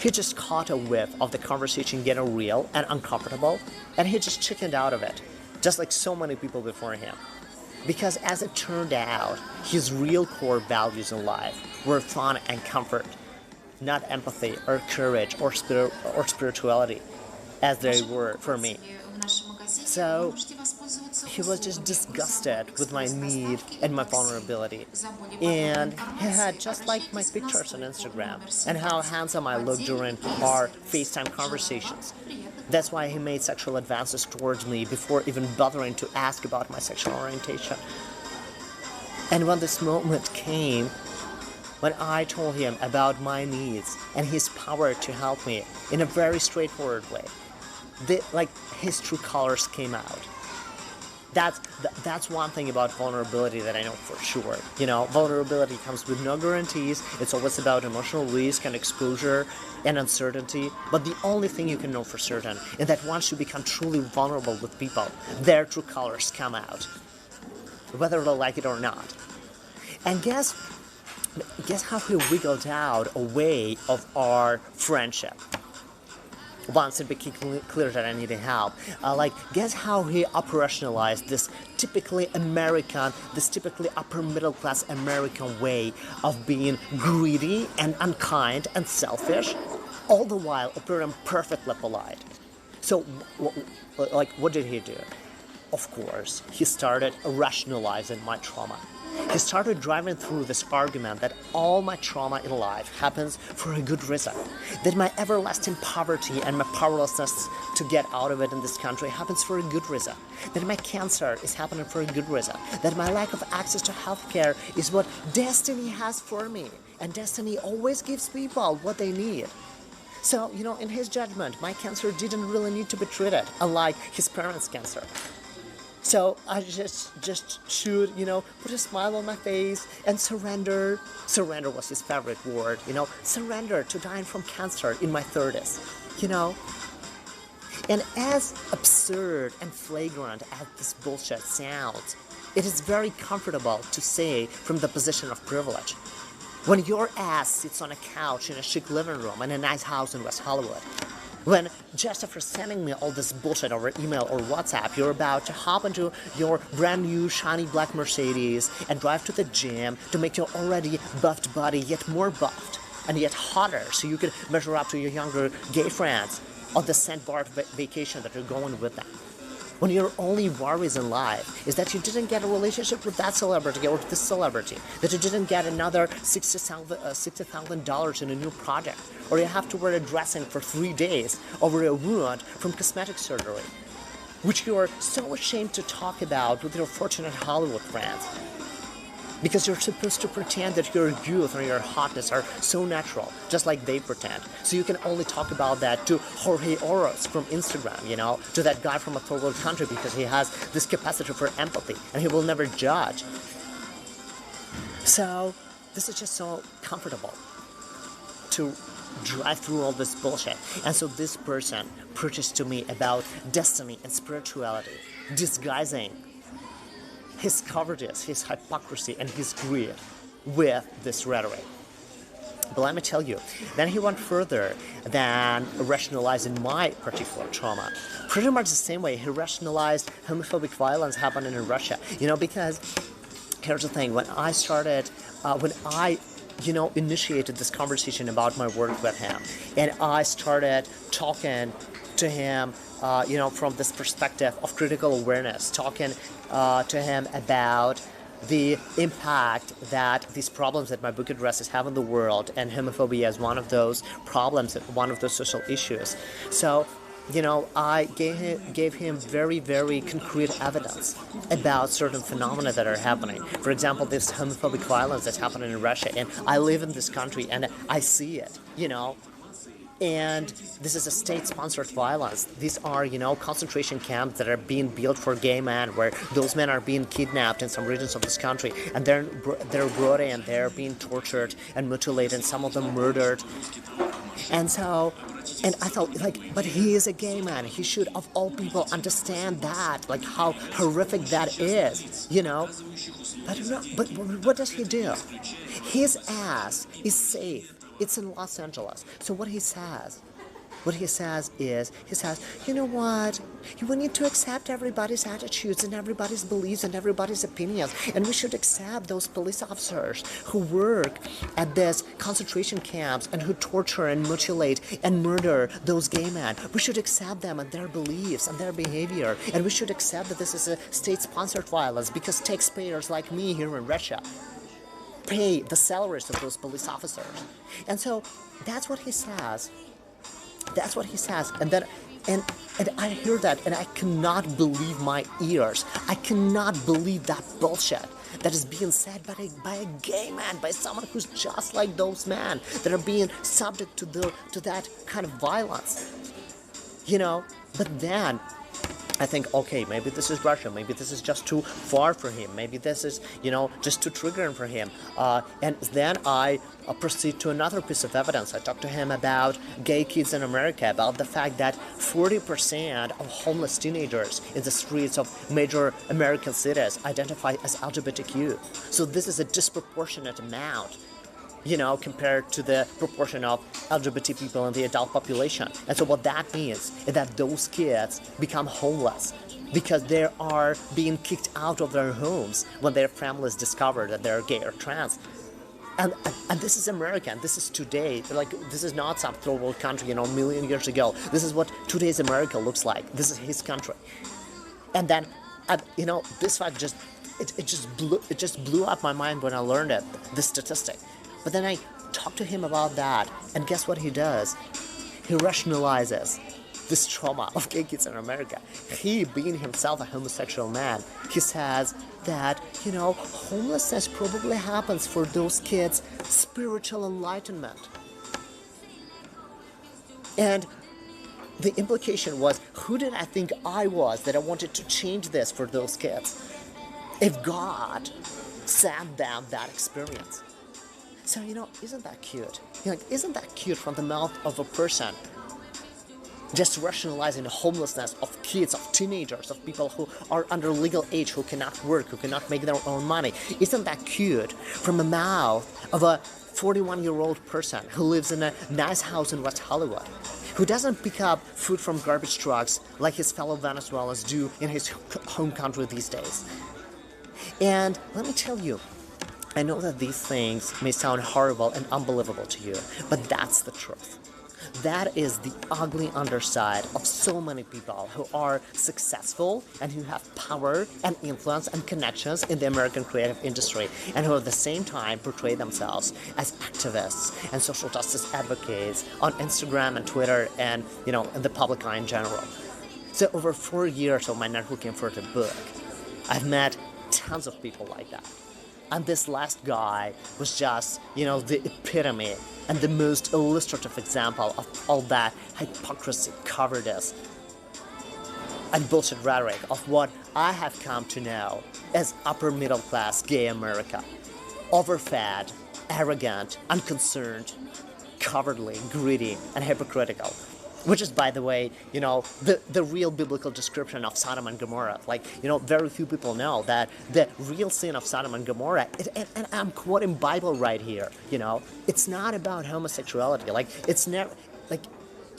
He just caught a whiff of the conversation getting real and uncomfortable, and he just chickened out of it, just like so many people before him. Because as it turned out, his real core values in life were fun and comfort, not empathy or courage or spirituality, as they were for me. So he was just disgusted with my need and my vulnerability. And he had just liked my pictures on Instagram and how handsome I looked during our FaceTime conversations. That's why he made sexual advances towards me before even bothering to ask about my sexual orientation. And when this moment came, when I told him about my needs and his power to help me in a very straightforward way, his true colors came out. That's one thing about vulnerability that I know for sure. Vulnerability comes with no guarantees. It's always about emotional risk and exposure and uncertainty. But the only thing you can know for certain is that once you become truly vulnerable with people, their true colors come out, whether they like it or not. And guess how he wiggled out a way of our friendship once it became clear that I needed help. Guess how he operationalized this typically upper middle class American way of being greedy and unkind and selfish, all the while appearing perfectly polite. So, what did he do? Of course, he started rationalizing my trauma. He started driving through this argument that all my trauma in life happens for a good reason, that my everlasting poverty and my powerlessness to get out of it in this country happens for a good reason, that my cancer is happening for a good reason, that my lack of access to healthcare is what destiny has for me, and destiny always gives people what they need. So, in his judgment, my cancer didn't really need to be treated, unlike his parents' cancer. So I just should, put a smile on my face and surrender. Surrender was his favorite word, surrender to dying from cancer in my 30s, And as absurd and flagrant as this bullshit sounds, it is very comfortable to say from the position of privilege. When your ass sits on a couch in a chic living room in a nice house in West Hollywood, when just after sending me all this bullshit over email or WhatsApp, you're about to hop into your brand new shiny black Mercedes and drive to the gym to make your already buffed body yet more buffed and yet hotter so you can measure up to your younger gay friends on the St. Bart vacation that you're going with them. When your only worries in life is that you didn't get a relationship with that celebrity or this celebrity, that you didn't get another $60,000 in a new project, or you have to wear a dressing for 3 days over a wound from cosmetic surgery, which you are so ashamed to talk about with your fortunate Hollywood friends. Because you're supposed to pretend that your youth or your hotness are so natural, just like they pretend. So you can only talk about that to Jorge Oros from Instagram, to that guy from a third world country because he has this capacity for empathy and he will never judge. So this is just so comfortable to drive through all this bullshit. And so this person preaches to me about destiny and spirituality, disguising his cowardice, his hypocrisy, and his greed with this rhetoric. But let me tell you, then he went further than rationalizing my particular trauma. Pretty much the same way he rationalized homophobic violence happening in Russia. Because here's the thing: when I initiated this conversation about my work with him, and I started talking to him, from this perspective of critical awareness, talking to him about the impact that these problems that my book addresses have in the world, and homophobia is one of those problems, one of those social issues. So, I gave him very, very concrete evidence about certain phenomena that are happening. For example, this homophobic violence that's happening in Russia, and I live in this country and I see it, And this is a state-sponsored violence. These are, concentration camps that are being built for gay men, where those men are being kidnapped in some regions of this country, and they're brought in, they're being tortured and mutilated, some of them murdered. And I thought, but he is a gay man. He should, of all people, understand that, how horrific that is, But what does he do? His ass is safe. It's in Los Angeles. So what he says is, you know what? We need to accept everybody's attitudes and everybody's beliefs and everybody's opinions. And we should accept those police officers who work at these concentration camps and who torture and mutilate and murder those gay men. We should accept them and their beliefs and their behavior. And we should accept that this is a state-sponsored violence, because taxpayers like me here in Russia pay the salaries of those police officers. And so that's what he says. And I hear that, and I cannot believe my ears. I cannot believe that bullshit that is being said by a gay man, by someone who's just like those men that are being subject to that kind of violence. But then I think, okay, maybe this is Russia, maybe this is just too far for him, maybe this is, just too triggering for him. And then I proceed to another piece of evidence. I talk to him about gay kids in America, about the fact that 40% of homeless teenagers in the streets of major American cities identify as LGBTQ. So this is a disproportionate amount, compared to the proportion of LGBT people in the adult population. And so what that means is that those kids become homeless because they are being kicked out of their homes when their families discover that they're gay or trans. And this is America, and this is today. This is not some third world country, a million years ago. This is what today's America looks like. This is his country. And then, this fact just blew up my mind when I learned it, this statistic. But then I talked to him about that, and guess what he does? He rationalizes this trauma of gay kids in America. He, being himself a homosexual man, he says that, homelessness probably happens for those kids' spiritual enlightenment. And the implication was, who did I think I was that I wanted to change this for those kids? If God sent them that experience. So, isn't that cute? Isn't that cute from the mouth of a person just rationalizing the homelessness of kids, of teenagers, of people who are under legal age, who cannot work, who cannot make their own money? Isn't that cute from the mouth of a 41-year-old person who lives in a nice house in West Hollywood, who doesn't pick up food from garbage trucks like his fellow Venezuelans do in his home country these days? And let me tell you, I know that these things may sound horrible and unbelievable to you, but that's the truth. That is the ugly underside of so many people who are successful and who have power and influence and connections in the American creative industry, and who at the same time portray themselves as activists and social justice advocates on Instagram and Twitter and, in the public eye in general. So over 4 years of my networking for the book, I've met tons of people like that. And this last guy was just, the epitome and the most illustrative example of all that hypocrisy, cowardice, and bullshit rhetoric of what I have come to know as upper middle class gay America. Overfed, arrogant, unconcerned, cowardly, greedy, and hypocritical. which is, by the way, the real biblical description of Sodom and Gomorrah. Like, very few people know that the real sin of Sodom and Gomorrah, and I'm quoting Bible right here, it's not about homosexuality. Like, it's never, like,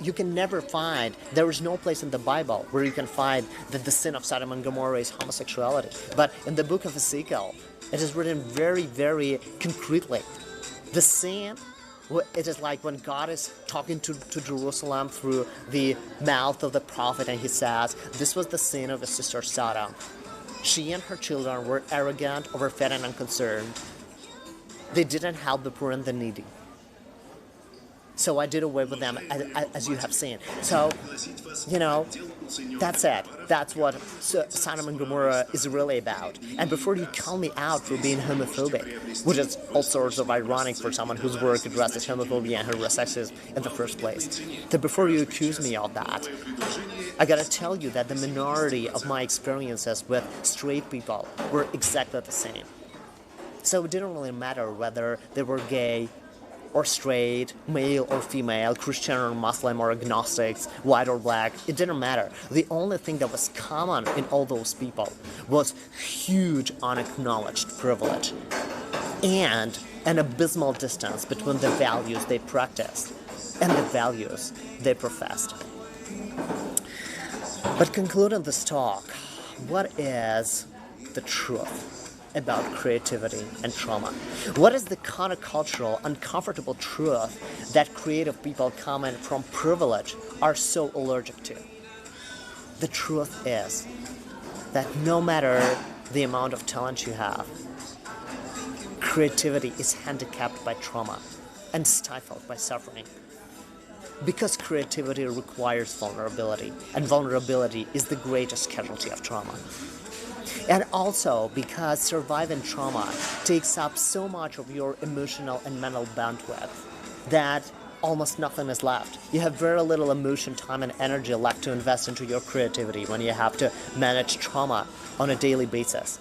you can never find, there is no place in the Bible where you can find that the sin of Sodom and Gomorrah is homosexuality. But in the book of Ezekiel, it is written very, very concretely. The sin, it is like when God is talking to Jerusalem through the mouth of the prophet, and he says, this was the sin of his sister Sodom. She and her children were arrogant, overfed, and unconcerned. They didn't help the poor and the needy. So I did away with them, as you have seen. So, that's it. That's what Sodom and Gomorrah is really about. And before you call me out for being homophobic, which is all sorts of ironic for someone whose work addresses homophobia and homosexism in the first place, that before you accuse me of that, I gotta tell you that the minority of my experiences with straight people were exactly the same. So it didn't really matter whether they were gay or straight, male or female, Christian or Muslim or agnostics, white or black, it didn't matter. The only thing that was common in all those people was huge unacknowledged privilege and an abysmal distance between the values they practiced and the values they professed. But concluding this talk, what is the truth about creativity and trauma? What is the countercultural, uncomfortable truth that creative people coming from privilege are so allergic to? The truth is that no matter the amount of talent you have, creativity is handicapped by trauma and stifled by suffering. Because creativity requires vulnerability, and vulnerability is the greatest casualty of trauma. And also because surviving trauma takes up so much of your emotional and mental bandwidth that almost nothing is left. You have very little emotion, time, and energy left to invest into your creativity when you have to manage trauma on a daily basis.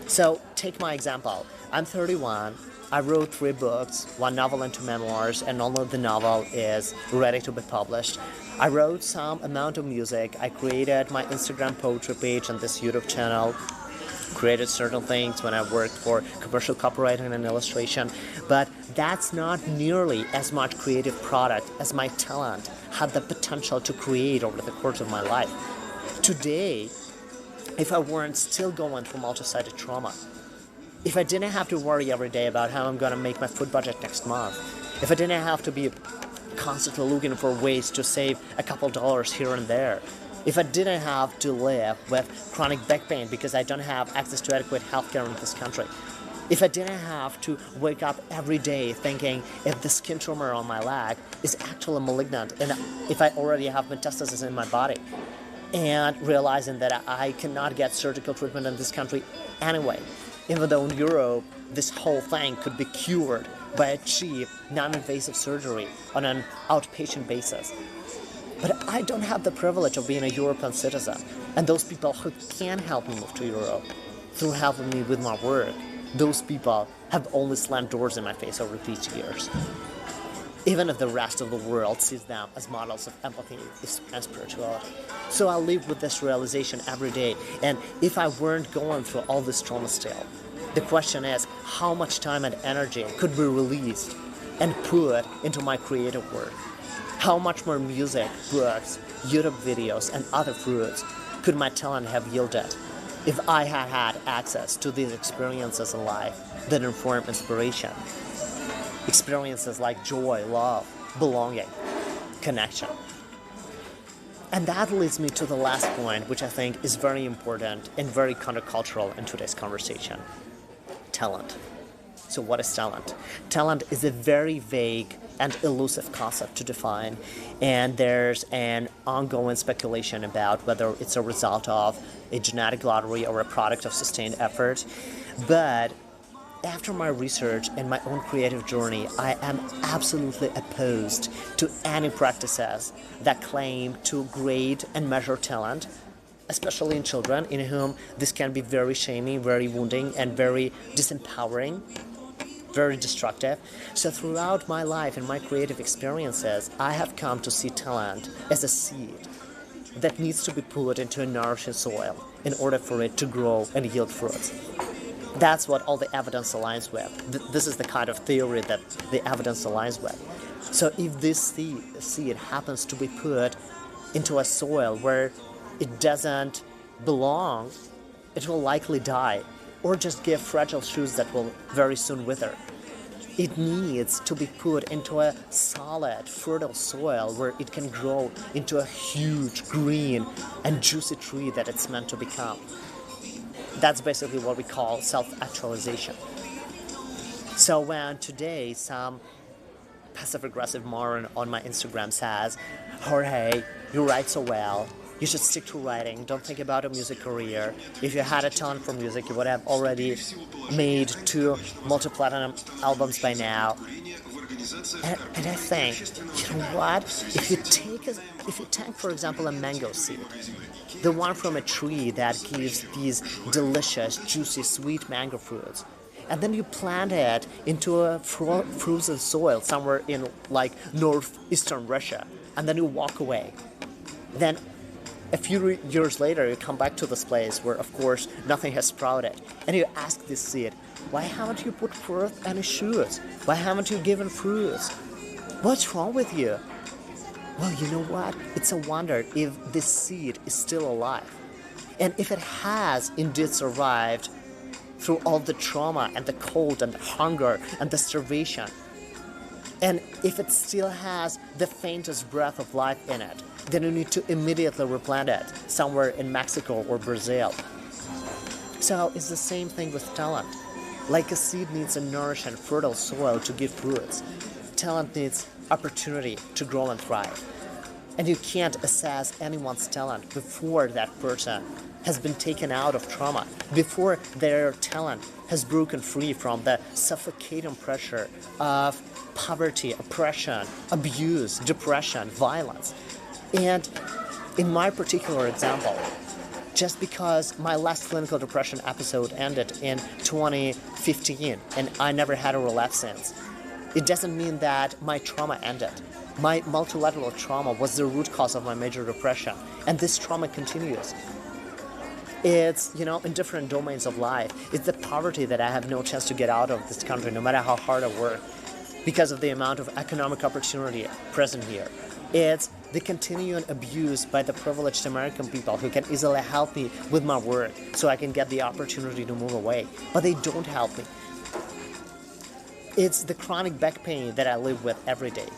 So take my example. I'm 31. I wrote 3 books, 1 novel and 2 memoirs, and only the novel is ready to be published. I wrote some amount of music. I created my Instagram poetry page and this YouTube channel. Created certain things when I worked for commercial copywriting and illustration. But that's not nearly as much creative product as my talent had the potential to create over the course of my life. Today, if I weren't still going through multi-sided trauma, if I didn't have to worry every day about how I'm going to make my food budget next month, if I didn't have to be constantly looking for ways to save a couple dollars here and there, if I didn't have to live with chronic back pain because I don't have access to adequate healthcare in this country, if I didn't have to wake up every day thinking if the skin tumor on my leg is actually malignant and if I already have metastasis in my body, and realizing that I cannot get surgical treatment in this country anyway, even though in Europe this whole thing could be cured by a cheap, non-invasive surgery on an outpatient basis. But I don't have the privilege of being a European citizen, and those people who can help me move to Europe through helping me with my work, those people have only slammed doors in my face over these years. Even if the rest of the world sees them as models of empathy and spirituality. So I live with this realization every day, and if I weren't going through all this trauma still, the question is, how much time and energy could be released and put into my creative work? How much more music, books, YouTube videos, and other fruits could my talent have yielded if I had had access to these experiences in life that inform inspiration? Experiences like joy, love, belonging, connection. And that leads me to the last point, which I think is very important and very countercultural in today's conversation. Talent. So what is talent? Talent is a very vague and elusive concept to define, and there's an ongoing speculation about whether it's a result of a genetic lottery or a product of sustained effort. But after my research and my own creative journey, I am absolutely opposed to any practices that claim to grade and measure talent, especially in children, in whom this can be very shaming, very wounding, and very disempowering. very destructive. So throughout my life and my creative experiences, I have come to see talent as a seed that needs to be put into a nourishing soil in order for it to grow and yield fruits. That's what all the evidence aligns with. This is the kind of theory that the evidence aligns with. So if this seed happens to be put into a soil where it doesn't belong, it will likely die or just give fragile shoots that will very soon wither. It needs to be put into a solid, fertile soil where it can grow into a huge, green, and juicy tree that it's meant to become. That's basically what we call self-actualization. So when today some passive-aggressive moron on my Instagram says, Jorge, you write so well, you should stick to writing, don't think about a music career. If you had a talent for music, you would have already made 2 multi-platinum albums by now. And I think, you know what? If you take, for example, a mango seed, the one from a tree that gives these delicious, juicy, sweet mango fruits, and then you plant it into a frozen soil somewhere in like northeastern Russia, and then you walk away. Then a few years later, you come back to this place where, of course, nothing has sprouted, and you ask this seed, why haven't you put forth any shoots? Why haven't you given fruits? What's wrong with you? Well, you know what? It's a wonder if this seed is still alive. And if it has indeed survived through all the trauma and the cold and the hunger and the starvation, and if it still has the faintest breath of life in it, then you need to immediately replant it somewhere in Mexico or Brazil. So it's the same thing with talent. Like a seed needs a nourishing, fertile soil to give fruits, talent needs opportunity to grow and thrive. And you can't assess anyone's talent before that person has been taken out of trauma, before their talent has broken free from the suffocating pressure of poverty, oppression, abuse, depression, violence. And in my particular example, just because my last clinical depression episode ended in 2015 and I never had a relapse since, it doesn't mean that my trauma ended. My multilateral trauma was the root cause of my major depression, and this trauma continues. It's, in different domains of life. It's the poverty that I have no chance to get out of this country, no matter how hard I work, because of the amount of economic opportunity present here. It's the continuing abuse by the privileged American people who can easily help me with my work so I can get the opportunity to move away, but they don't help me. It's the chronic back pain that I live with every day.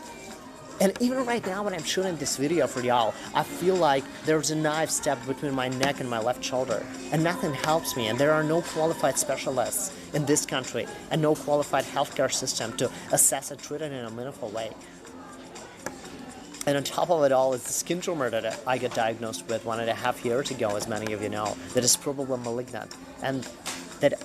And even right now when I'm shooting this video for y'all, I feel like there's a knife stabbed between my neck and my left shoulder, and nothing helps me, and there are no qualified specialists in this country and no qualified healthcare system to assess and treat it in a meaningful way. And on top of it all is the skin tumor that I got diagnosed with 1.5 years ago, as many of you know, that is probably malignant, and that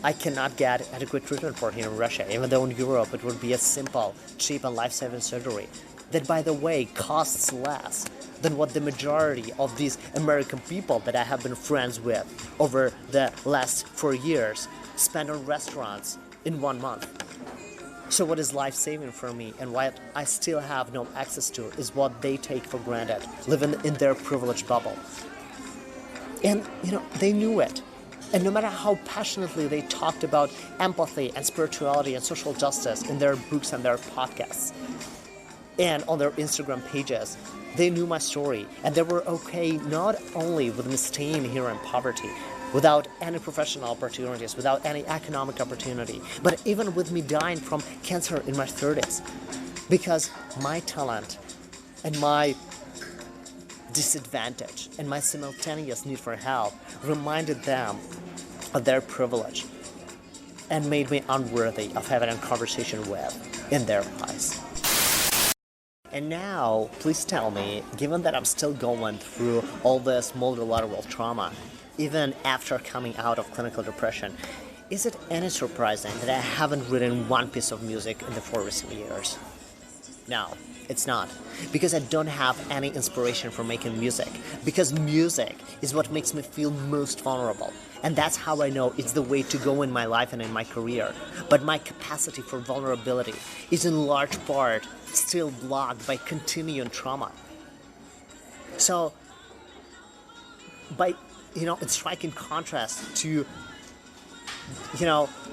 I cannot get adequate treatment for here in Russia, even though in Europe it would be a simple, cheap, and life-saving surgery that, by the way, costs less than what the majority of these American people that I have been friends with over the last 4 years spend on restaurants in 1 month. So what is life-saving for me and what I still have no access to is what they take for granted, living in their privileged bubble. And, they knew it. And no matter how passionately they talked about empathy and spirituality and social justice in their books and their podcasts and on their Instagram pages, they knew my story, and they were okay not only with me staying here in poverty, without any professional opportunities, without any economic opportunity, but even with me dying from cancer in my 30s, because my talent and my disadvantage and my simultaneous need for help reminded them of their privilege and made me unworthy of having a conversation with in their eyes. And now, please tell me, given that I'm still going through all this multilateral trauma, even after coming out of clinical depression, is it any surprising that I haven't written one piece of music in the 4 recent years? No, it's not. Because I don't have any inspiration for making music. Because music is what makes me feel most vulnerable. And that's how I know it's the way to go in my life and in my career. But my capacity for vulnerability is in large part still blocked by continuing trauma. So, by, in striking contrast to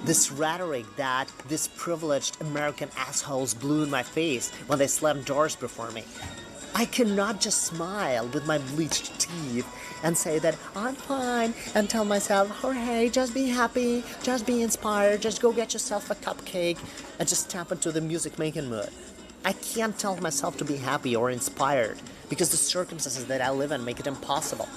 this rhetoric that these privileged American assholes blew in my face when they slammed doors before me, I cannot just smile with my bleached teeth and say that I'm fine and tell myself, oh hey, just be happy, just be inspired, just go get yourself a cupcake and just tap into the music making mood. I can't tell myself to be happy or inspired because the circumstances that I live in make it impossible.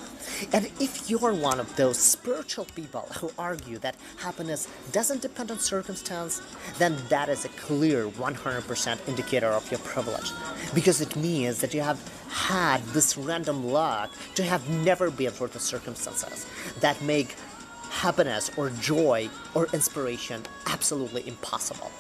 And if you're one of those spiritual people who argue that happiness doesn't depend on circumstance, then that is a clear 100% indicator of your privilege. Because it means that you have had this random luck to have never been through the circumstances that make happiness or joy or inspiration absolutely impossible.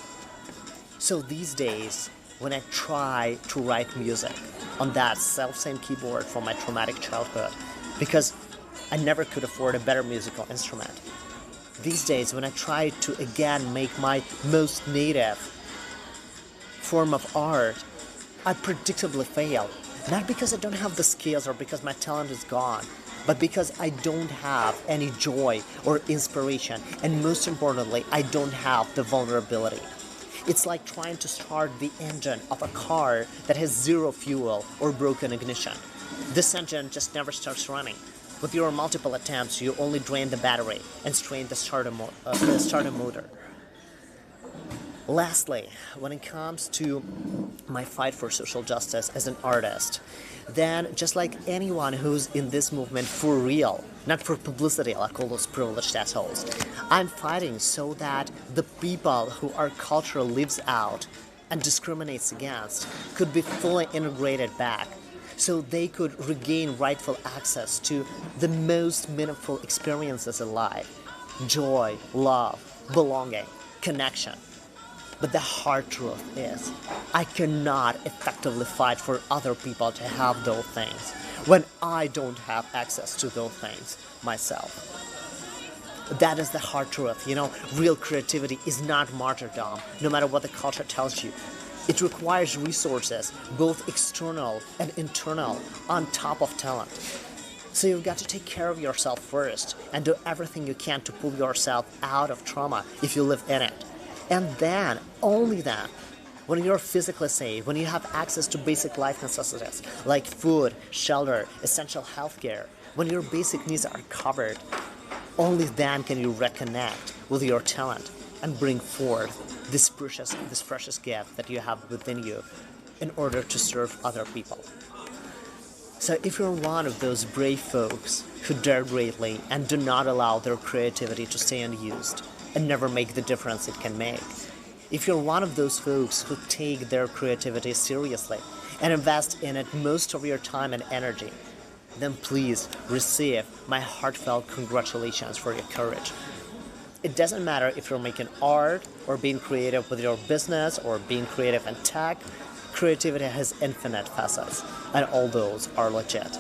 So these days, when I try to write music on that self-same keyboard from my traumatic childhood, because I never could afford a better musical instrument. These days, when I try to again make my most native form of art, I predictably fail. Not because I don't have the skills or because my talent is gone, but because I don't have any joy or inspiration, and most importantly, I don't have the vulnerability. It's like trying to start the engine of a car that has zero fuel or broken ignition. This engine just never starts running. With your multiple attempts, you only drain the battery and strain the starter motor. Lastly, when it comes to my fight for social justice as an artist, then just like anyone who's in this movement for real, not for publicity like all those privileged assholes, I'm fighting so that the people who our culture lives out and discriminates against could be fully integrated back, so they could regain rightful access to the most meaningful experiences in life: joy, love, belonging, connection. But the hard truth is, I cannot effectively fight for other people to have those things when I don't have access to those things myself. That is the hard truth. Real creativity is not martyrdom, no matter what the culture tells you. It requires resources, both external and internal, on top of talent. So you've got to take care of yourself first and do everything you can to pull yourself out of trauma if you live in it. And then, only then, when you're physically safe, when you have access to basic life necessities like food, shelter, essential healthcare, when your basic needs are covered, only then can you reconnect with your talent and bring forth this precious gift that you have within you in order to serve other people. So if you're one of those brave folks who dare greatly and do not allow their creativity to stay unused and never make the difference it can make, if you're one of those folks who take their creativity seriously and invest in it most of your time and energy, then please receive my heartfelt congratulations for your courage. It doesn't matter if you're making art or being creative with your business or being creative in tech. Creativity has infinite facets, and all those are legit.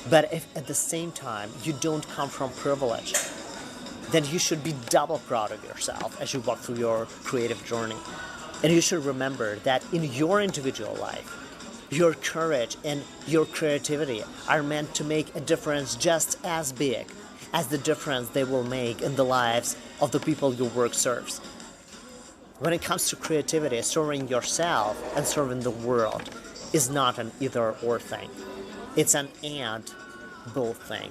But if at the same time you don't come from privilege, then you should be double proud of yourself as you walk through your creative journey. And you should remember that in your individual life, your courage and your creativity are meant to make a difference just as big as the difference they will make in the lives of the people your work serves. When it comes to creativity, serving yourself and serving the world is not an either-or thing. It's an and both thing.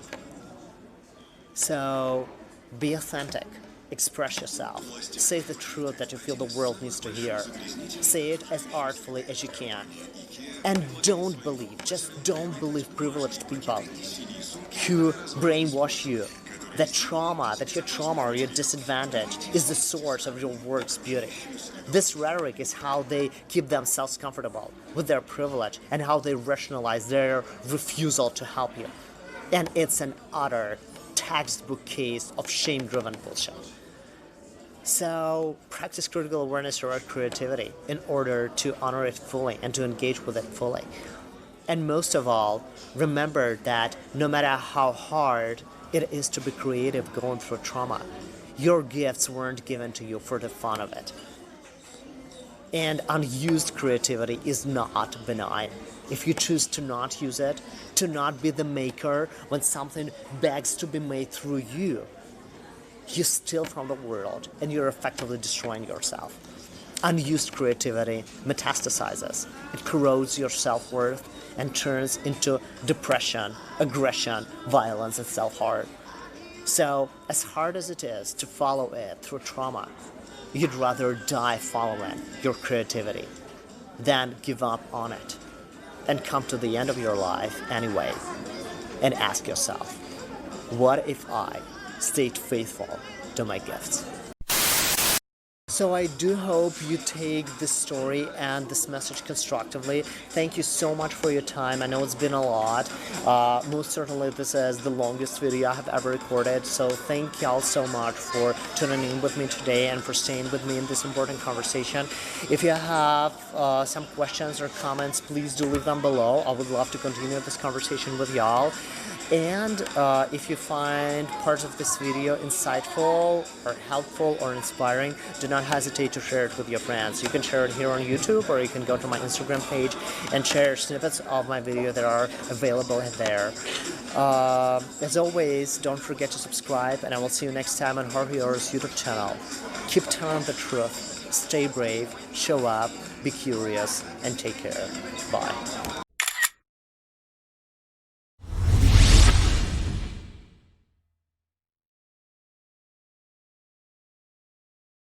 So be authentic. Express yourself. Say the truth that you feel the world needs to hear. Say it as artfully as you can. And don't believe, just don't believe privileged people who brainwash you that your trauma or your disadvantage is the source of your work's beauty. This rhetoric is how they keep themselves comfortable with their privilege and how they rationalize their refusal to help you. And it's an utter textbook case of shame-driven bullshit. So practice critical awareness or creativity in order to honor it fully and to engage with it fully. And most of all, remember that no matter how hard it is to be creative going through trauma, your gifts weren't given to you for the fun of it. And unused creativity is not benign. If you choose to not use it, to not be the maker when something begs to be made through you, you steal from the world and you're effectively destroying yourself. Unused creativity metastasizes. It corrodes your self-worth and turns into depression, aggression, violence, and self-harm. So, as hard as it is to follow it through trauma, you'd rather die following your creativity than give up on it and come to the end of your life anyway and ask yourself, what if I stayed faithful to my gifts? So I do hope you take this story and this message constructively. Thank you so much for your time. I know it's been a lot. Most certainly this is the longest video I have ever recorded. So thank y'all so much for tuning in with me today and for staying with me in this important conversation. If you have some questions or comments, please do leave them below. I would love to continue this conversation with y'all. And if you find parts of this video insightful or helpful or inspiring, do not hesitate to share it with your friends. You can share it here on YouTube, or you can go to my Instagram page and share snippets of my video that are available there. As always, don't forget to subscribe, and I will see you next time on Jorge Oro's YouTube channel. Keep telling the truth, stay brave, show up, be curious, and take care. Bye.